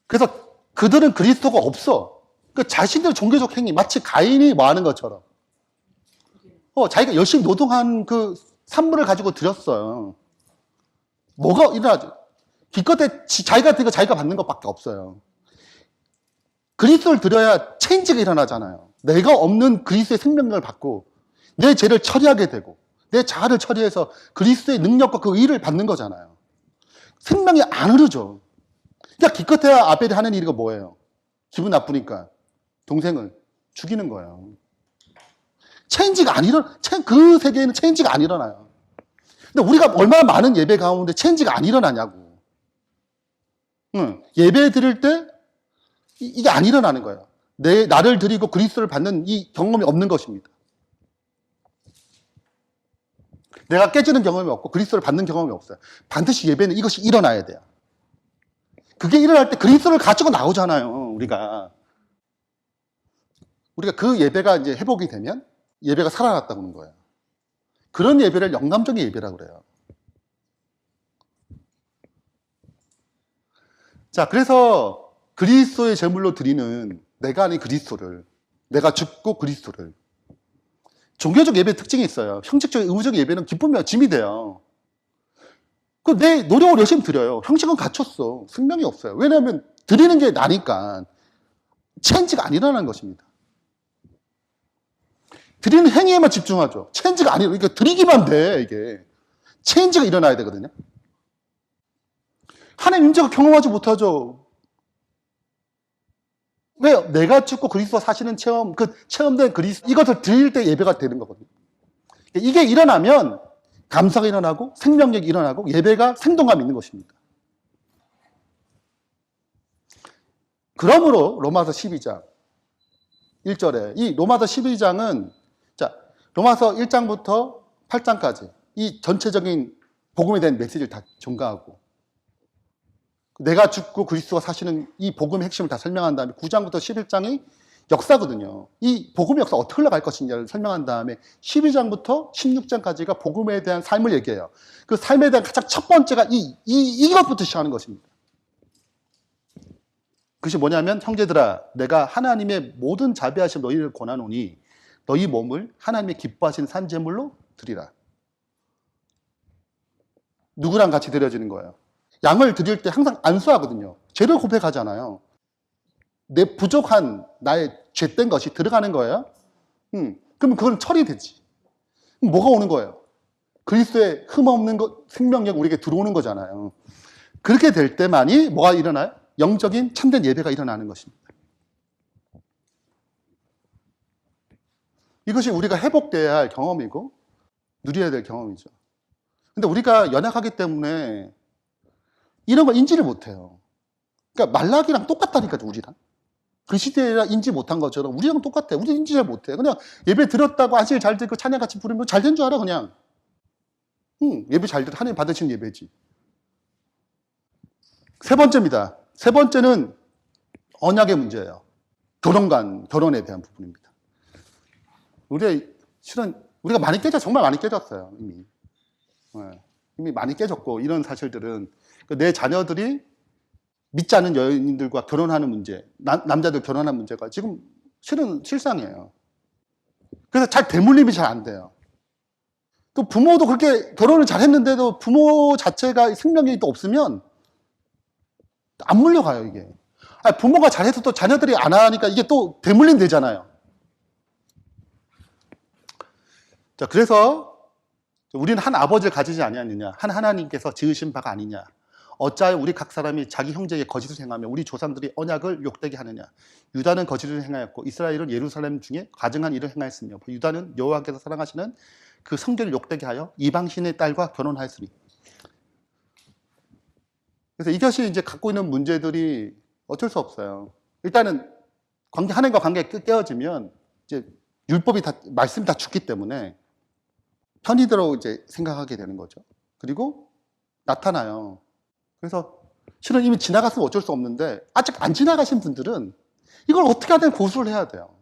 그래서 그들은 그리스도가 없어. 그 자신들의 종교적 행위, 마치 가인이 뭐 하는 것처럼. 자기가 열심히 노동한 그 산물을 가지고 드렸어요. 뭐가 일어나죠? 기껏해 자기가 드리고 자기가 받는 것밖에 없어요. 그리스도를 드려야 체인지가 일어나잖아요. 내가 없는 그리스도의 생명력을 받고 내 죄를 처리하게 되고 내 자아를 처리해서 그리스도의 능력과 그 의를 받는 거잖아요. 생명이 안 흐르죠. 그러니까 기껏해야 아벨이 하는 일이 뭐예요? 기분 나쁘니까 동생을 죽이는 거예요. 체인지가 안 일어나, 그 세계에는 체인지가 안 일어나요. 근데 우리가 얼마나 많은 예배 가운데 체인지가 안 일어나냐고. 예배 드릴 때 이게 안 일어나는 거예요. 나를 드리고 그리스도를 받는 이 경험이 없는 것입니다. 내가 깨지는 경험이 없고 그리스도를 받는 경험이 없어요. 반드시 예배는 이것이 일어나야 돼요. 그게 일어날 때 그리스도를 가지고 나오잖아요, 우리가 그 예배가 이제 회복이 되면 예배가 살아났다고 하는 거예요. 그런 예배를 영감적인 예배라고 그래요. 자, 그래서 그리스도의 제물로 드리는 내가 아닌 그리스도를, 내가 죽고 그리스도를. 종교적 예배의 특징이 있어요. 형식적, 의무적 예배는 기쁨이 짐이 돼요. 내 노력을 열심히 드려요. 형식은 갖췄어. 생명이 없어요. 왜냐하면 드리는 게 나니까 체인지가 안 일어나는 것입니다. 드리는 행위에만 집중하죠. 체인지가 안 일어나요. 그러니까 드리기만 돼, 이게. 체인지가 일어나야 되거든요. 하나님 임재가 경험하지 못하죠. 왜요? 내가 죽고 그리스도 사시는 체험, 그 체험된 그리스도, 이것을 드릴 때 예배가 되는 거거든요. 이게 일어나면 감사가 일어나고 생명력이 일어나고 예배가 생동감이 있는 것입니다. 그러므로 로마서 12장 1절에 이 로마서 12장은 로마서 1장부터 8장까지 이 전체적인 복음에 대한 메시지를 다 전가하고 내가 죽고 그리스도가 사시는 이 복음의 핵심을 다 설명한 다음에 9장부터 11장이 역사거든요. 이 복음의 역사 어떻게 흘러갈 것인지를 설명한 다음에 12장부터 16장까지가 복음에 대한 삶을 얘기해요. 그 삶에 대한 가장 첫 번째가 이것부터 시작하는 것입니다. 그것이 뭐냐면 형제들아 내가 하나님의 모든 자비하심 너희를 권하노니 너희 몸을 하나님의 기뻐하시는 산제물로 드리라. 누구랑 같이 드려지는 거예요? 양을 드릴 때 항상 안수하거든요. 죄를 고백하잖아요. 내 부족한 나의 죄된 것이 들어가는 거예요. 그러면 그건 처리되지. 뭐가 오는 거예요? 그리스도의 흠없는 생명력 우리에게 들어오는 거잖아요. 그렇게 될 때만이 뭐가 일어나요? 영적인 참된 예배가 일어나는 것입니다. 이것이 우리가 회복돼야 할 경험이고 누려야 될 경험이죠. 근데 우리가 연약하기 때문에 이런 걸 인지를 못해요. 그러니까 말라기랑 똑같다니까요, 우리랑. 그 시대에 인지 못한 것처럼 우리랑 똑같아. 우리 인지 잘 못해. 그냥 예배 들었다고 안실 잘 듣고 찬양 같이 부르면 잘 된 줄 알아, 그냥. 예배 잘 듣고 하나님 받으신 예배지. 세 번째입니다. 세 번째는 언약의 문제예요. 결혼에 대한 부분입니다. 우리가 많이 정말 많이 깨졌어요, 이미. 이미 많이 깨졌고, 이런 사실들은 내 자녀들이 믿지 않는 여인들과 결혼하는 문제, 남자들 결혼하는 문제가 지금 실은 실상이에요. 그래서 잘 대물림이 잘 안 돼요. 또 부모도 그렇게 결혼을 잘 했는데도 부모 자체가 생명력이 또 없으면 안 물려가요, 이게. 부모가 잘해서 또 자녀들이 안 하니까 이게 또 대물림 되잖아요. 자, 그래서 우리는 한 아버지를 가지지 아니하느냐, 한 하나님께서 지으신 바가 아니냐. 어찌하여 우리 각 사람이 자기 형제에게 거짓을 행하며 우리 조상들이 언약을 욕되게 하느냐. 유다는 거짓을 행하였고 이스라엘은 예루살렘 중에 가증한 일을 행하였으며 유다는 여호와께서 사랑하시는 그 성결을 욕되게 하여 이방신의 딸과 결혼하였으니. 그래서 이것이 이제 갖고 있는 문제들이 어쩔 수 없어요. 일단은 하나님과 관계가 깨어지면 이제 율법이 말씀이 다 죽기 때문에 편의대로 이제 생각하게 되는 거죠. 그리고 나타나요. 그래서 실은 이미 지나갔으면 어쩔 수 없는데 아직 안 지나가신 분들은 이걸 어떻게 하든 고수를 해야 돼요.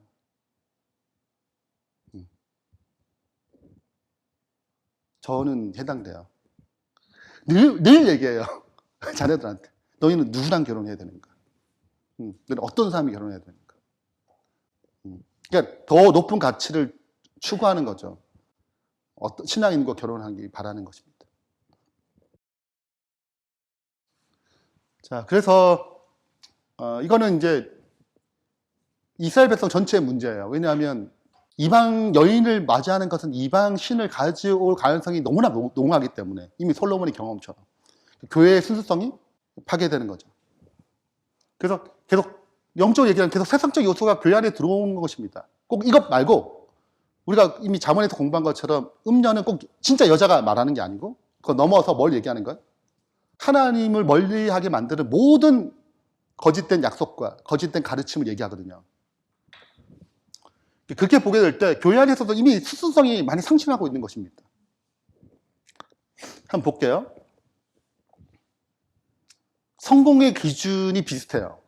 저는 해당돼요. 늘 얘기해요. 자녀들한테. 너희는 누구랑 결혼해야 되는가? 너희는 어떤 사람이 결혼해야 되는가? 그러니까 더 높은 가치를 추구하는 거죠. 어떤 신앙인과 결혼하기 바라는 것입니다. 자, 그래서 이거는 이제 이스라엘 백성 전체의 문제예요. 왜냐하면 이방 여인을 맞이하는 것은 이방 신을 가져올 가능성이 너무나 농하기 때문에 이미 솔로몬의 경험처럼 교회의 순수성이 파괴되는 거죠. 그래서 계속 영적으로 얘기하면 계속 세상적 요소가 교회 안에 들어오는 것입니다. 꼭 이것 말고 우리가 이미 잠언에서 공부한 것처럼 음녀는 꼭 진짜 여자가 말하는 게 아니고 그거 넘어서 뭘 얘기하는 거예요? 하나님을 멀리하게 만드는 모든 거짓된 약속과 거짓된 가르침을 얘기하거든요. 그렇게 보게 될 때 교회 안에서도 이미 수순성이 많이 상실하고 있는 것입니다. 한번 볼게요. 성공의 기준이 비슷해요.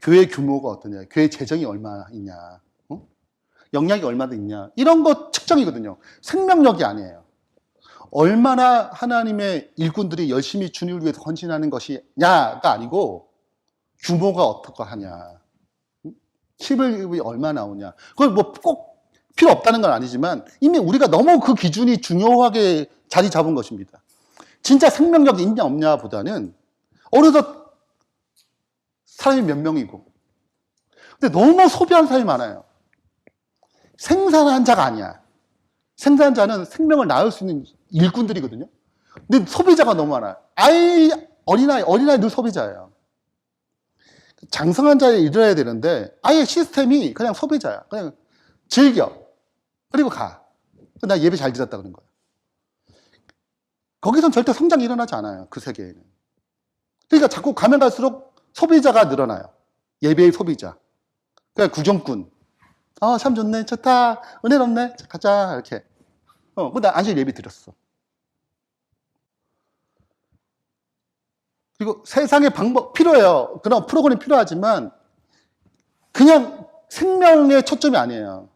교회 규모가 어떠냐, 교회 재정이 얼마나 있냐, 영향이 얼마나 있냐, 이런 거 측정이거든요. 생명력이 아니에요. 얼마나 하나님의 일꾼들이 열심히 주님을 위해서 헌신하는 것이냐가 아니고 규모가 어떻게 하냐, 11급이 얼마 나오냐. 그걸 뭐 꼭 필요 없다는 건 아니지만 이미 우리가 너무 그 기준이 중요하게 자리 잡은 것입니다. 진짜 생명력이 있냐 없냐 보다는 어느덧 사람이 몇 명이고, 근데 너무 소비한 사람이 많아요. 생산한 자가 아니야. 생산한 자는 생명을 낳을 수 있는 일꾼들이거든요. 근데 소비자가 너무 많아요. 어린아이 늘 소비자예요. 장성한 자에 이르러야 되는데 아예 시스템이 그냥 소비자야. 그냥 즐겨. 그리고 가. 나 예배 잘 드렸다 그런 거야. 거기선 절대 성장이 일어나지 않아요. 그 세계에는. 그러니까 자꾸 가면 갈수록 소비자가 늘어나요. 예배의 소비자. 그러니까 구경꾼. 참 좋네. 좋다. 은혜롭네. 가자. 이렇게. 나 안식 예배 드렸어. 그리고 세상의 방법 필요해요. 그런 프로그램이 필요하지만 그냥 생명의 초점이 아니에요.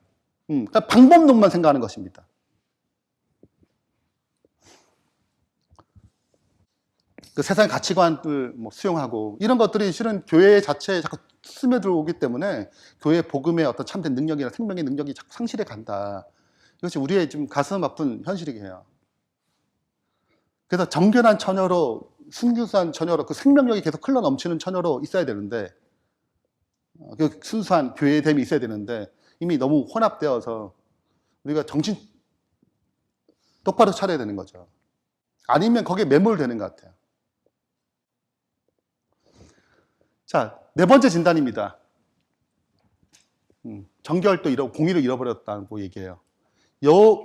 그러니까 방법론만 생각하는 것입니다. 그 세상의 가치관을 뭐 수용하고 이런 것들이 실은 교회 자체에 자꾸 스며들어오기 때문에 교회 복음의 어떤 참된 능력이나 생명의 능력이 자꾸 상실해 간다. 이것이 우리의 좀 가슴 아픈 현실이긴 해요. 그래서 정결한 처녀로, 순수한 처녀로, 그 생명력이 계속 흘러 넘치는 처녀로 있어야 되는데, 그 순수한 교회됨이 있어야 되는데 이미 너무 혼합되어서 우리가 정신 똑바로 차려야 되는 거죠. 아니면 거기에 매몰되는 것 같아요. 자, 네 번째 진단입니다. 정결도 공의를 잃어버렸다고 얘기해요.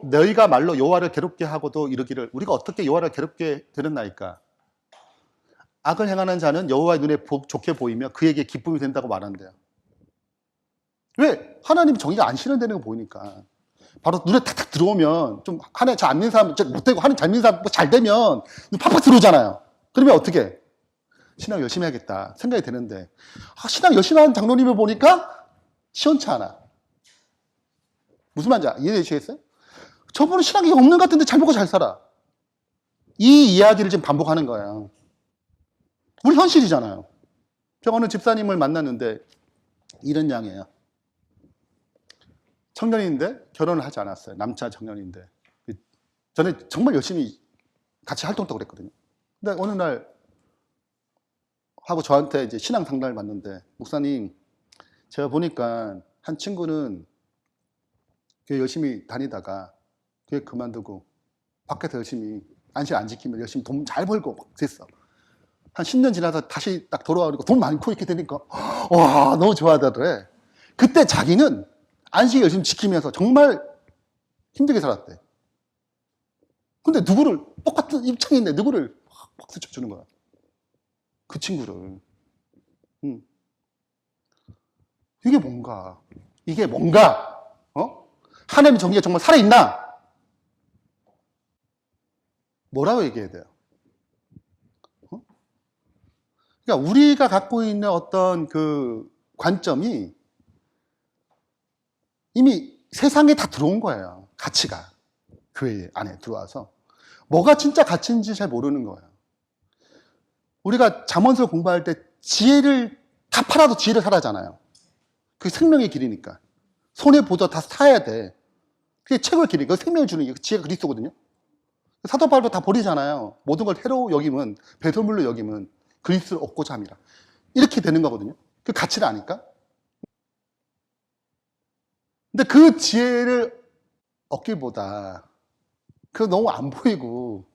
너희가 말로 여호와를 괴롭게 하고도 이르기를 우리가 어떻게 여호와를 괴롭게 되었나이까. 악을 행하는 자는 여호와의 눈에 좋게 보이며 그에게 기쁨이 된다고 말한대요. 왜? 하나님 정의가 안 실현되는 거 보이니까. 바로 눈에 탁탁 들어오면 좀 하나님 잘 안 믿는 사람 못되고 하나님 잘 믿는 사람 잘 되면 눈 팍팍 들어오잖아요. 그러면 어떻게? 신앙 열심히 해야겠다 생각이 되는데 신앙 열심히 하는 장로님을 보니까 시원치 않아. 무슨 말인지 이해되시겠어요? 저분은 신앙이 없는 것 같은데 잘 먹고 잘 살아. 이 이야기를 지금 반복하는 거예요. 우리 현실이잖아요. 제가 어느 집사님을 만났는데 이런 양이에요. 청년인데 결혼을 하지 않았어요. 남자 청년인데. 저는 정말 열심히 같이 활동했다고 그랬거든요. 근데 어느 날 하고 저한테 이제 신앙 상담을 받는데 목사님 제가 보니까 한 친구는 교회 열심히 다니다가 교회 그만두고 밖에서 열심히 안식 안 지키면 열심히 돈 잘 벌고 막 그랬어. 한 10년 지나서 다시 딱 돌아오니까 돈 많고 이렇게 되니까 와 너무 좋아하더래. 그때 자기는 안식 열심히 지키면서 정말 힘들게 살았대. 근데 누구를 똑같은 입장인데 누구를 박수 쳐주는 거야. 그 친구를. 이게 뭔가? 이게 뭔가? 하나님의 정의가 정말 살아있나? 뭐라고 얘기해야 돼요? 그러니까 우리가 갖고 있는 어떤 그 관점이 이미 세상에 다 들어온 거예요. 가치가. 교회 안에 들어와서. 뭐가 진짜 가치인지 잘 모르는 거예요. 우리가 잠언서 공부할 때 지혜를 다 팔아도 지혜를 사라잖아요. 그게 생명의 길이니까. 손해보다 다 사야 돼. 그게 최고의 길이니까. 생명을 주는 게 지혜가 그리스도거든요. 사도 바울도 다 버리잖아요. 모든 걸 해로 여김은, 배설물로 여김은 그리스도를 얻고자 함이라. 이렇게 되는 거거든요. 그 가치를 아니까. 근데 그 지혜를 얻기보다 그거 너무 안 보이고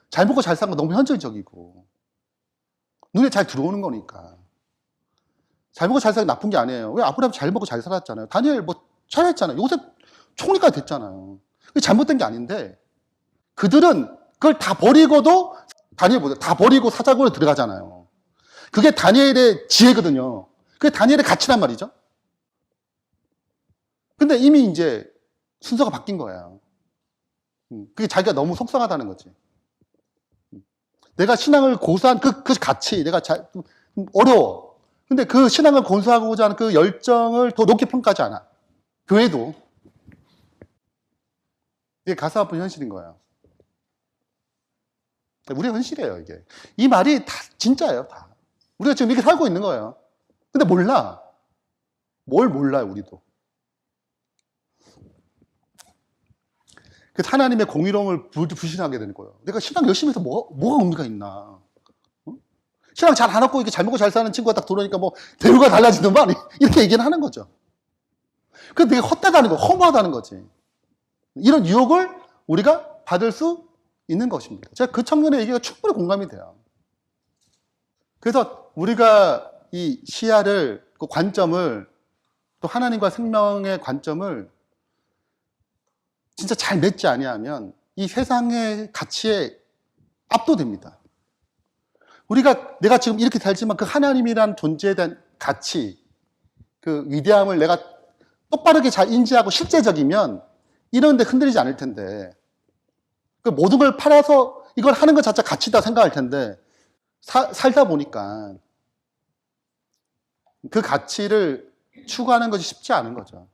잘 먹고 잘 사는 거 너무 현실적이고 눈에 잘 들어오는 거니까. 잘 먹고 잘 사는 게 나쁜 게 아니에요. 왜 아브라함 잘 먹고 잘 살았잖아요. 다니엘 뭐 잘했잖아요. 요셉 총리까지 됐잖아요. 그게 잘못된 게 아닌데 그들은 그걸 다 버리고도 다니엘보다 다 버리고 사자굴에 들어가잖아요. 그게 다니엘의 지혜거든요. 그게 다니엘의 가치란 말이죠. 근데 이미 이제 순서가 바뀐 거예요. 그게 자기가 너무 속상하다는 거지. 내가 신앙을 고수한 그 가치, 내가 어려워. 근데 그 신앙을 고수하고자 하는 그 열정을 더 높게 평가하지 않아. 교회도. 이게 가슴 아픈 현실인 거예요. 우리의 현실이에요, 이게. 이 말이 다 진짜예요, 다. 우리가 지금 이렇게 살고 있는 거예요. 근데 몰라. 뭘 몰라요, 우리도. 그래서 하나님의 공의로움을 불신하게 되는 거예요. 내가 신앙 열심히 해서 뭐가 의미가 있나. 신앙 잘 안 하고 이렇게 잘 먹고 잘 사는 친구가 딱 들어오니까 뭐 대우가 달라지는 말 이렇게 얘기는 하는 거죠. 그게 되게 헛되다는 거, 허무하다는 거지. 이런 유혹을 우리가 받을 수 있는 것입니다. 제가 그 청년의 얘기가 충분히 공감이 돼요. 그래서 우리가 이 시야를, 그 관점을, 또 하나님과 생명의 관점을 진짜 잘 맺지 아니하면 이 세상의 가치에 압도됩니다. 내가 지금 이렇게 살지만 그 하나님이란 존재에 대한 가치, 그 위대함을 내가 똑바르게 잘 인지하고 실제적이면 이런 데 흔들리지 않을 텐데, 그 모든 걸 팔아서 이걸 하는 것 자체가 가치다 생각할 텐데, 살다 보니까 그 가치를 추구하는 것이 쉽지 않은 거죠.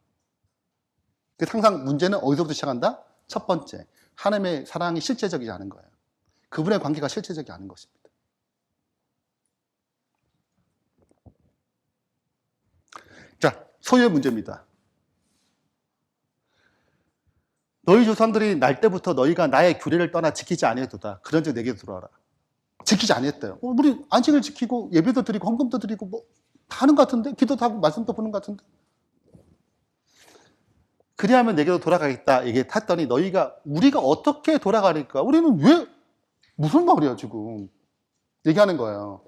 항상 문제는 어디서부터 시작한다? 첫 번째, 하나님의 사랑이 실제적이지 않은 거예요. 그분의 관계가 실제적이 않은 것입니다. 자, 소유의 문제입니다. 너희 조상들이 날 때부터 너희가 나의 규례를 떠나 지키지 아니했도다. 그런즉 내게로 돌아와라. 지키지 아니했대요. 우리 안식을 지키고 예배도 드리고 헌금도 드리고 뭐 다 하는 것 같은데, 기도도 하고 말씀도 보는 것 같은데. 그리하면 내게로 돌아가겠다 얘기했더니 우리가 어떻게 돌아가니까 우리는 왜 무슨 말이야 지금 얘기하는 거예요.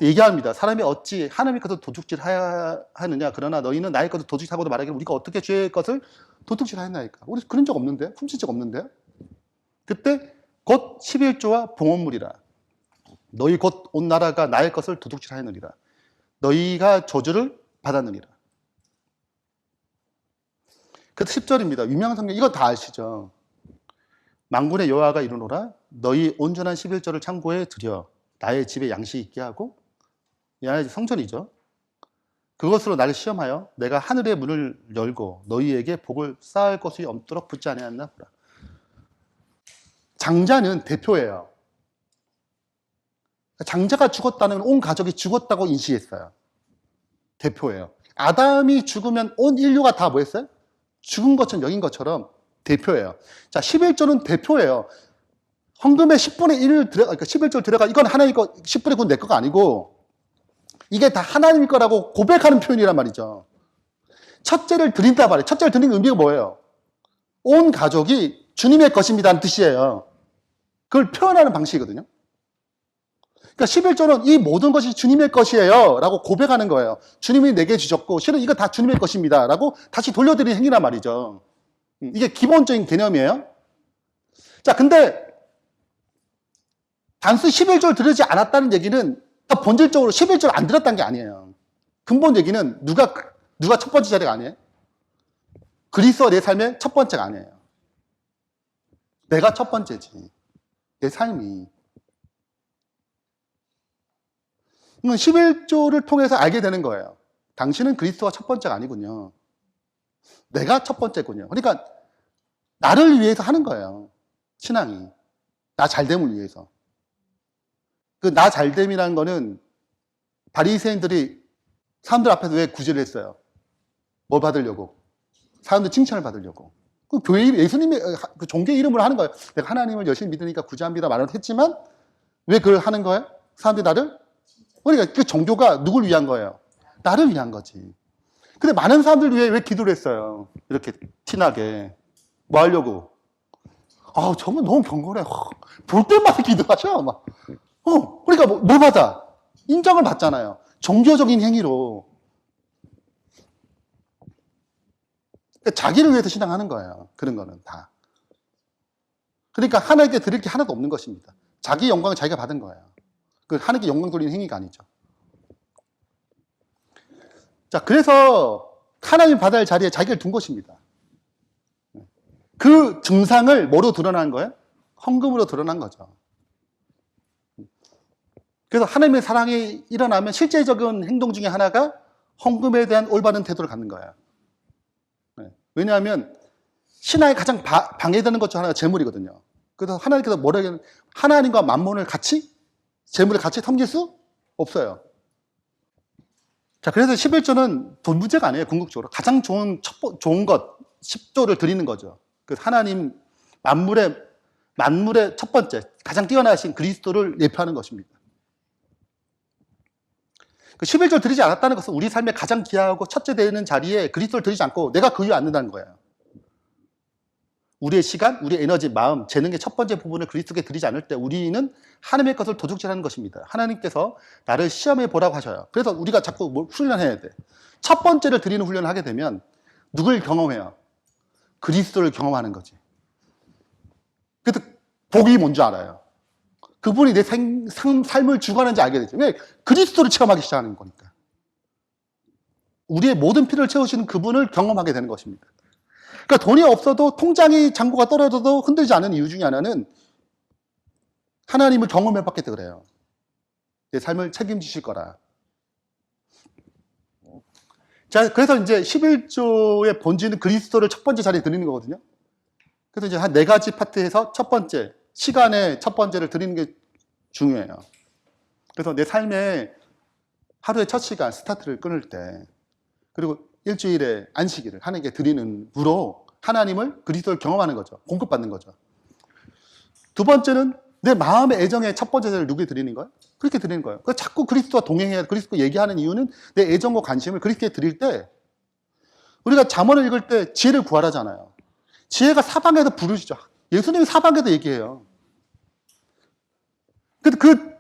얘기합니다. 사람이 어찌 하나님의 것을 도둑질하느냐. 그러나 너희는 나의 것을 도둑질하고도 말하기를 우리가 어떻게 주의 것을 도둑질하였나이까. 우리 그런 적 없는데? 훔친 적 없는데? 그때 곧 11조와 봉헌물이라. 너희 곧 온 나라가 나의 것을 도둑질하였느니라. 너희가 저주를 받았느니라. 그래서 10절입니다. 유명한 성경 이거 다 아시죠? 만군의 여호와가 이르노라 너희 온전한 11조를 창고에 들여 나의 집에 양식이 있게 하고 이 안에 성전이죠. 그것으로 나를 시험하여 내가 하늘의 문을 열고 너희에게 복을 쌓을 것이 없도록 붙지 아니하였나 보라. 장자는 대표예요. 장자가 죽었다는 온 가족이 죽었다고 인식했어요. 대표예요. 아담이 죽으면 온 인류가 다 뭐 했어요? 죽은 것처럼 여긴 것처럼 대표예요. 자, 11조는 대표예요. 헌금의 10분의 1을 그러니까 11조를 들어가 이건 하나님 거 10분의 9는 내 거가 아니고 이게 다 하나님 거라고 고백하는 표현이란 말이죠. 첫째를 드린다 말이에요. 첫째를 드리는 의미가 뭐예요? 온 가족이 주님의 것입니다는 뜻이에요. 그걸 표현하는 방식이거든요. 그러니까 11조는 이 모든 것이 주님의 것이에요 라고 고백하는 거예요. 주님이 내게 주셨고 실은 이거 다 주님의 것입니다 라고 다시 돌려드리는 행위란 말이죠. 이게 기본적인 개념이에요. 자, 근데 단순히 11조를 드리지 않았다는 얘기는 본질적으로 11조를 안 드렸다는 게 아니에요. 근본 얘기는 누가 첫 번째 자리가 아니에요? 그리스도가 내 삶의 첫 번째가 아니에요. 내가 첫 번째지. 내 삶이. 11조를 통해서 알게 되는 거예요. 당신은 그리스도가 첫 번째가 아니군요. 내가 첫 번째군요. 그러니까 나를 위해서 하는 거예요. 신앙이. 나 잘됨을 위해서. 그 나 잘됨이라는 거는 바리새인들이 사람들 앞에서 왜 구제를 했어요? 뭘 받으려고? 사람들 칭찬을 받으려고. 그 교회 예수님의 그 종교 이름으로 하는 거예요. 내가 하나님을 열심히 믿으니까 구제합니다 말은 했지만 왜 그걸 하는 거예요? 사람들이 나를? 그러니까 그 종교가 누굴 위한 거예요? 나를 위한 거지. 근데 많은 사람들 위해 왜 기도를 했어요? 이렇게 티나게. 뭐 하려고? 아, 정말 너무 경건해. 볼 때마다 기도하셔. 막. 그러니까 뭐 받아? 인정을 받잖아요. 종교적인 행위로. 그러니까 자기를 위해서 신앙하는 거예요. 그런 거는 다. 그러니까 하나님께 드릴 게 하나도 없는 것입니다. 자기 영광을 자기가 받은 거예요. 그 하나님께 영광 돌리는 행위가 아니죠. 자, 그래서 하나님 받아야 할 자리에 자기를 둔 것입니다. 그 증상을 뭐로 드러난 거예요? 헌금으로 드러난 거죠. 그래서 하나님의 사랑이 일어나면 실제적인 행동 중에 하나가 헌금에 대한 올바른 태도를 갖는 거예요. 왜냐하면 신앙에 가장 방해되는 것 중 하나가 재물이거든요. 그래서 하나님께서 뭐라고 하냐면 하나님과 만몬을 같이 재물을 같이 섬길 수 없어요. 자, 그래서 11조는 돈 문제가 아니에요. 궁극적으로 가장 좋은 것 10조를 드리는 거죠. 그 하나님 만물의 첫 번째 가장 뛰어나신 그리스도를 예표하는 것입니다. 그 11조를 드리지 않았다는 것은 우리 삶에 가장 귀하고 첫째 되는 자리에 그리스도를 드리지 않고 내가 그 위에 앉는다는 거예요. 우리의 시간, 우리의 에너지, 마음, 재능의 첫 번째 부분을 그리스도께 드리지 않을 때 우리는 하나님의 것을 도둑질하는 것입니다. 하나님께서 나를 시험해 보라고 하셔요. 그래서 우리가 자꾸 뭘 훈련해야 돼. 첫 번째를 드리는 훈련을 하게 되면 누굴 경험해요? 그리스도를 경험하는 거지. 그래서 복이 뭔지 알아요. 그분이 내 삶을 주관하는지 알게 되죠. 왜? 그리스도를 체험하기 시작하는 거니까. 우리의 모든 필요를 채우시는 그분을 경험하게 되는 것입니다. 그러니까 돈이 없어도 통장이 잔고가 떨어져도 흔들지 않은 이유 중에 하나는 하나님을 경험해봤기 때문에 그래요. 내 삶을 책임지실 거라. 자, 그래서 이제 11조의 본질은 그리스도를 첫 번째 자리에 드리는 거거든요. 그래서 이제 한 4가지 파트에서 첫 번째, 시간의 첫 번째를 드리는 게 중요해요. 그래서 내 삶의 하루의 첫 시간, 스타트를 끊을 때, 그리고 일주일에 안식일을 하나님께 드리는 부로 하나님을 그리스도를 경험하는 거죠. 공급받는 거죠. 두 번째는 내 마음의 애정의 첫 번째 자리를 누구에 드리는 거예요? 그렇게 드리는 거예요. 그래서 자꾸 그리스도와 동행해야 그리스도 얘기하는 이유는 내 애정과 관심을 그리스도에 드릴 때 우리가 잠언을 읽을 때 지혜를 구하라잖아요. 지혜가 사방에서 부르시죠. 예수님이 사방에서 얘기해요. 근데 그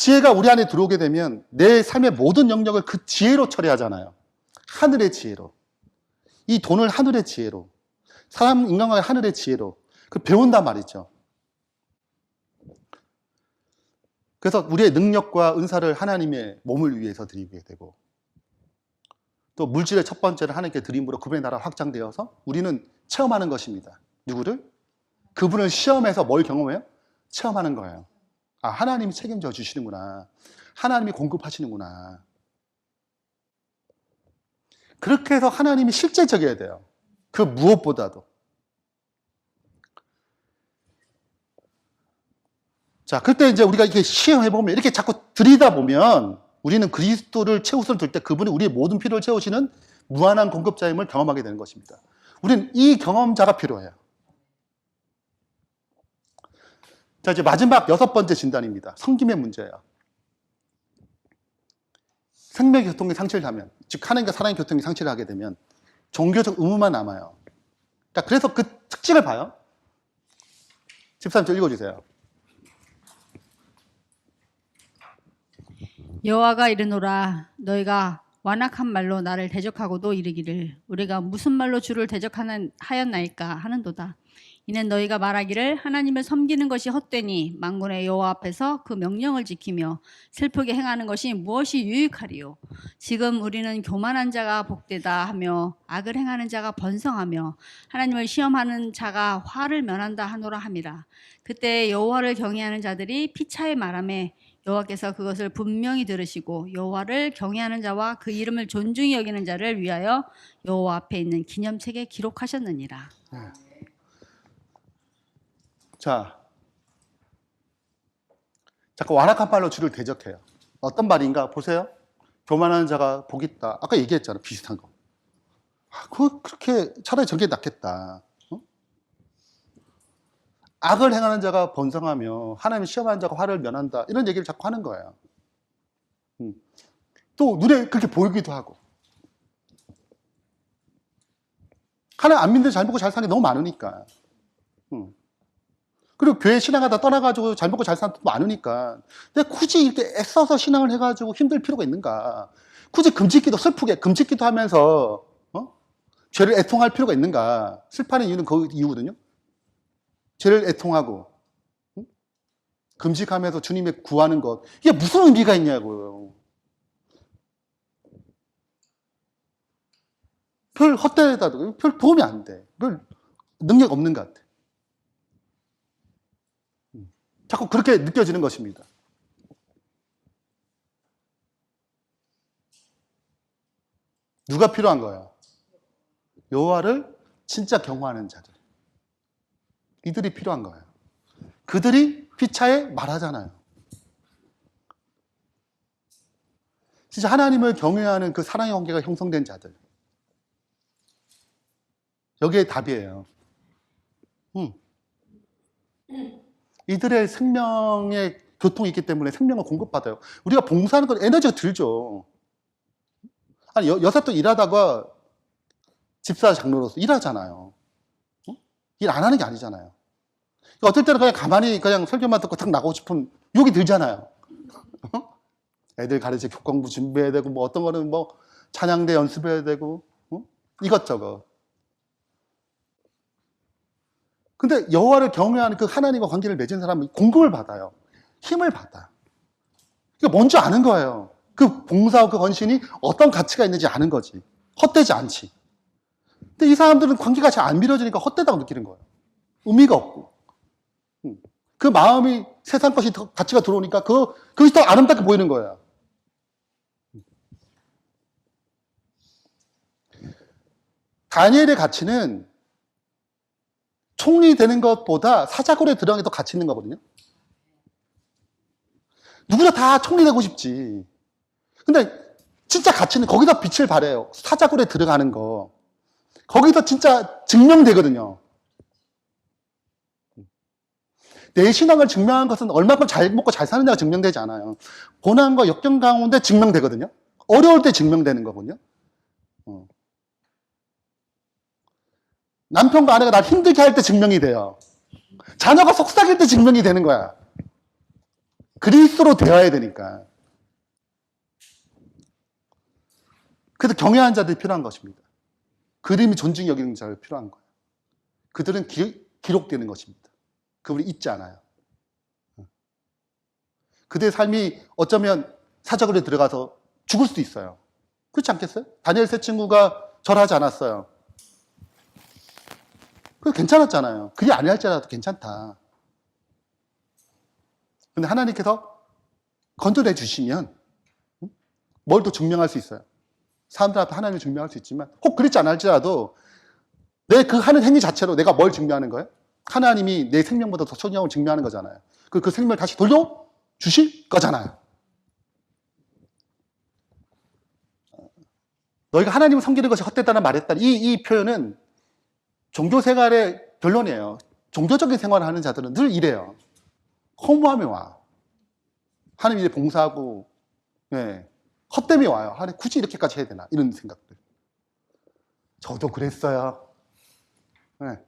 지혜가 우리 안에 들어오게 되면 내 삶의 모든 영역을 그 지혜로 처리하잖아요. 하늘의 지혜로. 이 돈을 하늘의 지혜로. 사람 인간관계 하늘의 지혜로. 그 배운단 말이죠. 그래서 우리의 능력과 은사를 하나님의 몸을 위해서 드리게 되고, 또 물질의 첫 번째를 하나님께 드림으로 그분의 나라 확장되어서 우리는 체험하는 것입니다. 누구를? 그분을 시험해서 뭘 경험해요? 체험하는 거예요. 아, 하나님이 책임져 주시는구나. 하나님이 공급하시는구나. 그렇게 해서 하나님이 실제적이어야 돼요. 그 무엇보다도. 자, 그때 이제 우리가 이렇게 시험해보면, 이렇게 자꾸 들이다 보면, 우리는 그리스도를 채우스를 둘 때 그분이 우리의 모든 필요를 채우시는 무한한 공급자임을 경험하게 되는 것입니다. 우리는 이 경험자가 필요해요. 자, 이제 마지막 6번째 진단입니다. 섬김의 문제예요. 생명의 교통이 상실하면, 즉 하나님과 사랑의 교통이 상실하게 되면 종교적 의무만 남아요. 자, 그래서 그 특징을 봐요. 13절 읽어주세요. 여호와가 이르노라 너희가 완악한 말로 나를 대적하고도 이르기를 우리가 무슨 말로 주를 대적하였나이까 하는도다. 이는 너희가 말하기를 하나님을 섬기는 것이 헛되니 만군의 여호와 앞에서 그 명령을 지키며 슬프게 행하는 것이 무엇이 유익하리요. 지금 우리는 교만한 자가 복되다 하며 악을 행하는 자가 번성하며 하나님을 시험하는 자가 화를 면한다 하노라 함이라. 그때 여호와를 경외하는 자들이 피차에 말하매 여호와께서 그것을 분명히 들으시고 여호와를 경외하는 자와 그 이름을 존중히 여기는 자를 위하여 여호와 앞에 있는 기념책에 기록하셨느니라. 자, 자꾸 완악한 말로 주를 대적해요. 어떤 말인가 보세요. 교만하는 자가 복이 있다. 아까 얘기했잖아, 비슷한 거. 아, 그렇게 차라리 저게 낫겠다. 어? 악을 행하는 자가 번성하며 하나님을 시험하는 자가 화를 면한다. 이런 얘기를 자꾸 하는 거예요. 또 눈에 그렇게 보이기도 하고. 하나님 안 믿는 잘 먹고 잘 사는 게 너무 많으니까. 그리고 교회 신앙하다 떠나가지고 잘 먹고 잘 사는 사람도 많으니까. 근데 굳이 이렇게 애써서 신앙을 해가지고 힘들 필요가 있는가? 굳이 금짓기도 슬프게 금짓기도 하면서 죄를 애통할 필요가 있는가? 슬퍼하는 이유는 그 이유거든요. 죄를 애통하고 금식하면서 주님의 구하는 것, 이게 무슨 의미가 있냐고요. 별 헛되다도 별 도움이 안 돼. 별 능력 없는 것 같아. 자꾸 그렇게 느껴지는 것입니다. 누가 필요한 거예요? 여호와를 진짜 경외하는 자들. 이들이 필요한 거예요. 그들이 피차에 말하잖아요. 진짜 하나님을 경외하는 그 사랑의 관계가 형성된 자들. 여기에 답이에요. 이들의 생명의 교통이 있기 때문에 생명을 공급받아요. 우리가 봉사하는 건 에너지가 들죠. 아니, 여사도 일하다가 집사 장로로서 일하잖아요. 일 안 하는 게 아니잖아요. 어떨 때는 그냥 가만히 그냥 설교만 듣고 탁 나가고 싶은 욕이 들잖아요. 애들 가르쳐 교과공부 준비해야 되고, 뭐 어떤 거는 뭐 찬양대 연습해야 되고, 이것저것. 근데 여호와를 경외하는 그 하나님과 관계를 맺은 사람은 공급을 받아요. 힘을 받아. 그러니까 뭔지 아는 거예요. 그 봉사와 그 헌신이 어떤 가치가 있는지 아는 거지. 헛되지 않지. 근데 이 사람들은 관계가 잘 안 밀어지니까 헛되다고 느끼는 거예요. 의미가 없고. 그 마음이 세상 것이 더 가치가 들어오니까 그것이 더 아름답게 보이는 거예요. 다니엘의 가치는 총리 되는 것보다 사자굴에 들어가는 게 더 가치 있는 거거든요. 누구나 다 총리 되고 싶지. 근데 진짜 가치는 거기다 빛을 발해요. 사자굴에 들어가는 거. 거기서 진짜 증명되거든요. 내 신앙을 증명한 것은 얼마큼 잘 먹고 잘 사느냐가 증명되지 않아요. 고난과 역경 가운데 증명되거든요. 어려울 때 증명되는 거거든요. 남편과 아내가 날 힘들게 할 때 증명이 돼요. 자녀가 속삭일 때 증명이 되는 거야. 그리스도로 되어야 되니까. 그래서 경외하는 자들이 필요한 것입니다. 그들이 존중 여기는 자가 필요한 거예요. 그들은 기록되는 것입니다. 그분이 잊지 않아요. 그들의 삶이 어쩌면 사자굴에 들어가서 죽을 수도 있어요. 그렇지 않겠어요? 다니엘 세 친구가 절하지 않았어요. 그 괜찮았잖아요. 그게 아니할지라도 괜찮다. 근데 하나님께서 건져내 주시면 뭘 또 증명할 수 있어요. 사람들 앞에 하나님을 증명할 수 있지만 혹 그렇지 않을지라도 내 그 하는 행위 자체로 내가 뭘 증명하는 거예요? 하나님이 내 생명보다 더 소중한 걸 증명하는 거잖아요. 그 생명을 다시 돌려주실 거잖아요. 너희가 하나님을 섬기는 것이 헛되다는 말했다. 이 표현은 종교 생활의 결론이에요. 종교적인 생활을 하는 자들은 늘 이래요. 허무함이 와. 하나님 일에 봉사하고, 네. 헛됨이 와요. 하나님 굳이 이렇게까지 해야 되나? 이런 생각들. 저도 그랬어요. 네.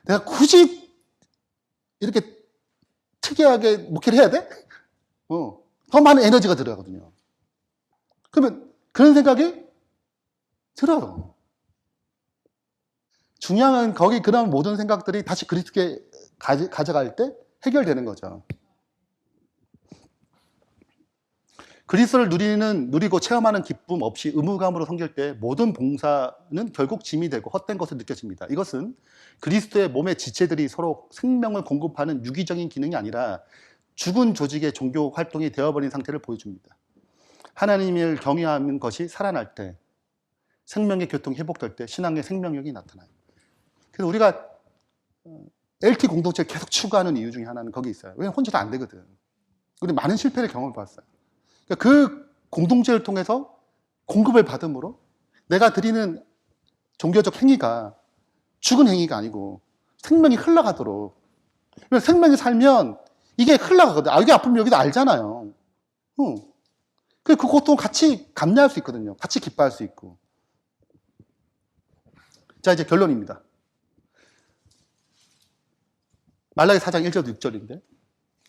내가 굳이 이렇게 특이하게 목회를 해야 돼? 더 많은 에너지가 들어가거든요. 그러면 그런 생각이 들어요. 중요한 건 거기 그런 모든 생각들이 다시 그리스도께 가져갈 때 해결되는 거죠. 그리스도를 누리고 체험하는 기쁨 없이 의무감으로 섬길 때 모든 봉사는 결국 짐이 되고 헛된 것을 느껴집니다. 이것은 그리스도의 몸의 지체들이 서로 생명을 공급하는 유기적인 기능이 아니라 죽은 조직의 종교 활동이 되어버린 상태를 보여줍니다. 하나님을 경외하는 것이 살아날 때, 생명의 교통이 회복될 때 신앙의 생명력이 나타나요. 그래서 우리가 LT 공동체를 계속 추구하는 이유 중에 하나는 거기 있어요. 왜냐하면 혼자도 안 되거든. 우리 많은 실패를 경험해봤어요. 그 공동체를 통해서 공급을 받음으로 내가 드리는 종교적 행위가 죽은 행위가 아니고 생명이 흘러가도록. 생명이 살면 이게 흘러가거든. 이게 아프면 여기도 알잖아요. 그 고통을 같이 감내할 수 있거든요. 같이 기뻐할 수 있고. 자, 이제 결론입니다. 말라기 4장 1절 6절인데.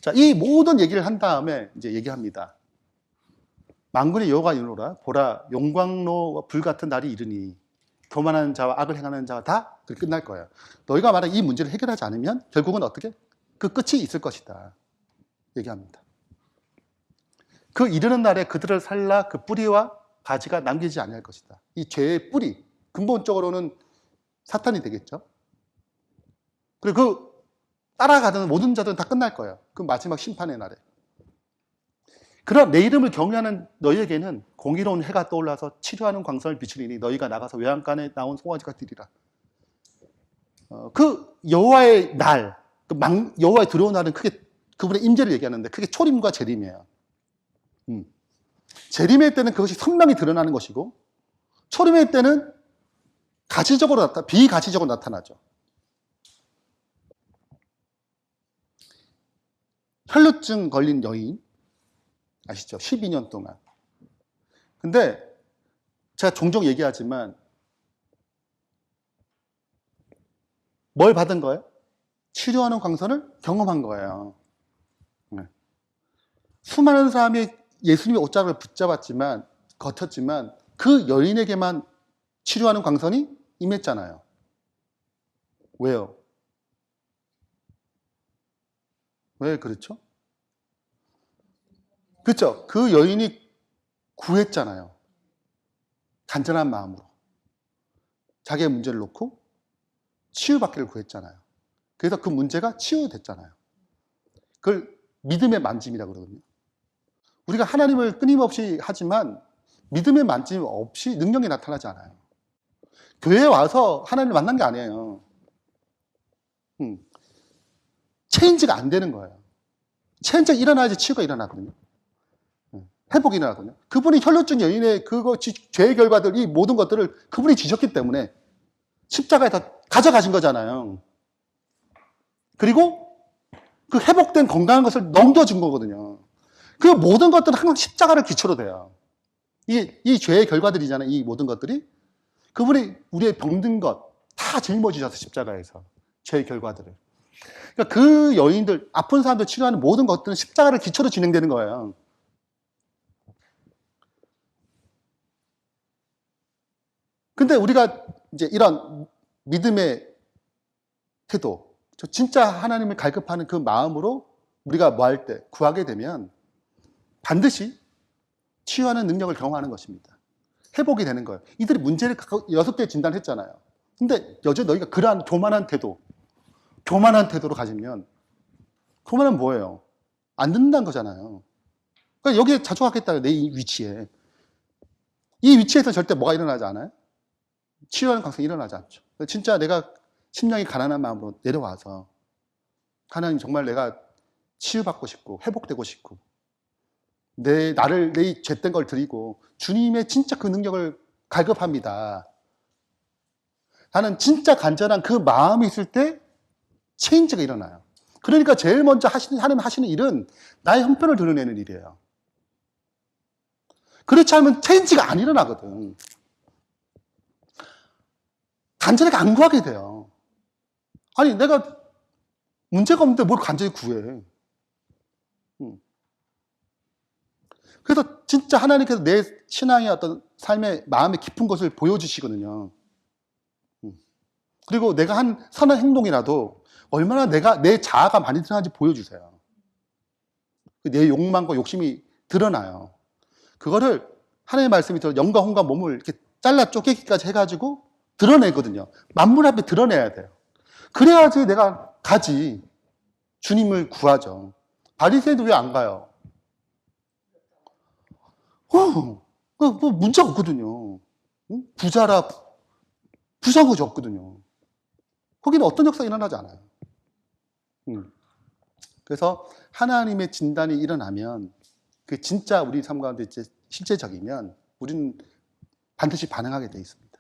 자, 이 모든 얘기를 한 다음에 이제 얘기합니다. 만군의 여호와가 이르노라 보라 용광로와 불같은 날이 이르니 교만하는 자와 악을 행하는 자가 다 끝날 거예요. 너희가 말한 이 문제를 해결하지 않으면 결국은 어떻게? 그 끝이 있을 것이다. 얘기합니다. 그 이르는 날에 그들을 살라 그 뿌리와 가지가 남기지 아니할 것이다. 이 죄의 뿌리, 근본적으로는 사탄이 되겠죠. 그리고 그 따라가는 모든 자들은 다 끝날 거예요. 그 마지막 심판의 날에. 그러나 내 이름을 경외하는 너희에게는 공의로운 해가 떠올라서 치료하는 광선을 비추리니 너희가 나가서 외양간에 나온 송아지가 되리라. 그 여호와의 날, 여호와의 들어온 날은 크게 그분의 임재를 얘기하는데 크게 초림과 재림이에요. 재림의 때는 그것이 선명히 드러나는 것이고 초림의 때는 비가시적으로 나타나죠. 혈루증 걸린 여인 아시죠? 12년 동안. 근데 제가 종종 얘기하지만 뭘 받은 거예요? 치료하는 광선을 경험한 거예요. 수많은 사람이 예수님의 옷자락을 붙잡았지만 걷혔지만 그 여인에게만 치료하는 광선이 임했잖아요. 왜요? 왜 그렇죠? 그렇죠? 그 여인이 구했잖아요. 간절한 마음으로. 자기의 문제를 놓고 치유받기를 구했잖아요. 그래서 그 문제가 치유됐잖아요. 그걸 믿음의 만짐이라고 그러거든요. 우리가 하나님을 끊임없이 하지만 믿음의 만짐 없이 능력이 나타나지 않아요. 교회에 와서 하나님을 만난 게 아니에요. 체인지가 안 되는 거예요. 체인지가 일어나야지 치유가 일어나거든요. 회복이 일어나거든요. 그분이 혈루증 여인의 죄의 결과들, 이 모든 것들을 그분이 지셨기 때문에 십자가에 다 가져가신 거잖아요. 그리고 그 회복된 건강한 것을 넘겨준 거거든요. 그 모든 것들은 항상 십자가를 기초로 돼요. 이 죄의 결과들이잖아요. 이 모든 것들이. 그분이 우리의 병든 것 다 짊어지셔서 십자가에서 죄의 결과들을. 그러니까 그 여인들, 아픈 사람들 치료하는 모든 것들은 십자가를 기초로 진행되는 거예요. 근데 우리가 이제 이런 믿음의 태도, 진짜 하나님을 갈급하는 그 마음으로 우리가 뭐 할 때, 구하게 되면 반드시 치유하는 능력을 경험하는 것입니다. 회복이 되는 거예요. 이들이 문제를 6개 진단했잖아요. 근데 여전히 너희가 그러한 교만한 태도로 가지면, 교만은 뭐예요? 안 듣는다는 거잖아요. 그러니까 여기에 자족하겠다, 내 위치에. 이 위치에서 절대 뭐가 일어나지 않아요? 치유하는 광성이 일어나지 않죠. 진짜 내가 심령이 가난한 마음으로 내려와서 하나님 정말 내가 치유받고 싶고 회복되고 싶고 내 죄된 걸 드리고 주님의 진짜 그 능력을 갈급합니다. 나는 진짜 간절한 그 마음이 있을 때 체인지가 일어나요. 그러니까 제일 먼저 하나님 하시는 일은 나의 형편을 드러내는 일이에요. 그렇지 않으면 체인지가 안 일어나거든. 간절하게 안 구하게 돼요. 아니, 내가 문제가 없는데 뭘 간절히 구해. 그래서 진짜 하나님께서 내 신앙의 어떤 삶의 마음의 깊은 것을 보여주시거든요. 그리고 내가 한 선한 행동이라도 얼마나 내 자아가 많이 드러나는지 보여주세요. 내 욕망과 욕심이 드러나요. 그거를 하나님의 말씀이 들어 영과 혼과 몸을 이렇게 잘라 쪼개기까지 해가지고 드러내거든요. 만물 앞에 드러내야 돼요. 그래야지 내가 가지. 주님을 구하죠. 바리새인도 왜 안 가요? 뭐 문제가 없거든요. 부자라 부자한 것이 없거든요. 거기는 어떤 역사가 일어나지 않아요. 그래서 하나님의 진단이 일어나면 그 진짜 우리 삶 가운데 실제적이면 우리는 반드시 반응하게 돼 있습니다.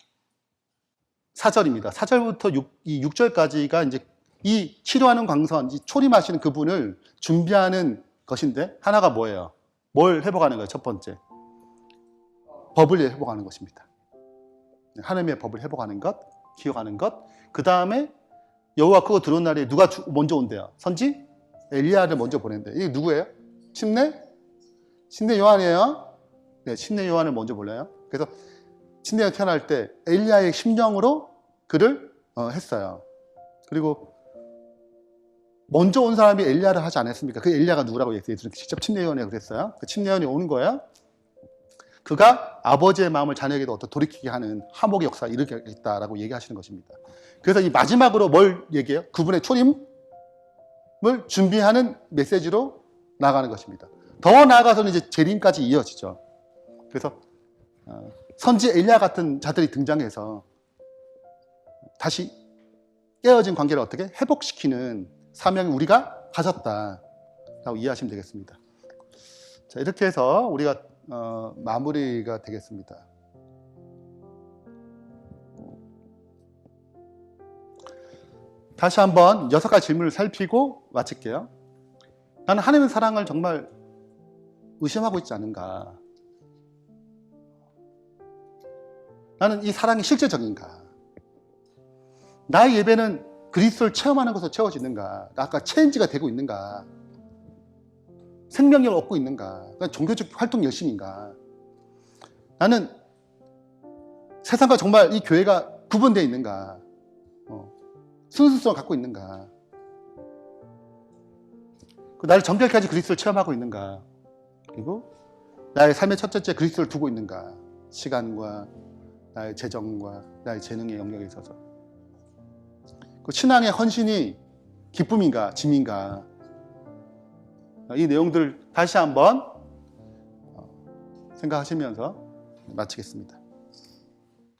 4절입니다. 4절부터 6절까지가 이제 이 치료하는 광선, 이 초림하시는 그분을 준비하는 것인데 하나가 뭐예요? 뭘 회복하는 거예요? 첫 번째. 법을 회복하는 것입니다. 하나님의 법을 회복하는 것, 기억하는 것. 그 다음에 여호와 크고 두려운 날에 누가 먼저 온대요? 선지? 엘리야를 먼저 보낸대요. 이게 누구예요? 침례 요한이에요. 네, 침례 요한을 먼저 보내요. 그래서 침례가 태어날 때 엘리야의 심령으로 그를 했어요. 그리고 먼저 온 사람이 엘리야를 하지 않았습니까? 그 엘리야가 누구라고 얘기했어요? 직접 침례 요한이 그랬어요. 그 침례 요한이 오는 거예요. 그가 아버지의 마음을 자녀에게도 어떤 돌이키게 하는 화목의 역사를 일으키겠다라고 얘기하시는 것입니다. 그래서 이 마지막으로 뭘 얘기해요? 그분의 초림을 준비하는 메시지로 나가는 것입니다. 더 나아가서는 이제 재림까지 이어지죠. 그래서 선지 엘리야 같은 자들이 등장해서 다시 깨어진 관계를 어떻게 회복시키는 사명이 우리가 가졌다라고 이해하시면 되겠습니다. 자, 이렇게 해서 우리가 마무리가 되겠습니다. 다시 한번 6가지 질문을 살피고 마칠게요. 나는 하나님의 사랑을 정말 의심하고 있지 않은가? 나는 이 사랑이 실제적인가? 나의 예배는 그리스도를 체험하는 것으로 채워지는가? 아까 체인지가 되고 있는가? 생명력을 얻고 있는가? 종교적 활동 열심인가? 나는 세상과 정말 이 교회가 구분되어 있는가? 순수성을 갖고 있는가? 나를 정결까지 그리스도를 체험하고 있는가? 그리고 나의 삶의 첫째 그리스도를 두고 있는가? 시간과 나의 재정과 나의 재능의 영역에 있어서 그 신앙의 헌신이 기쁨인가 짐인가? 이 내용들을 다시 한번 생각하시면서 마치겠습니다.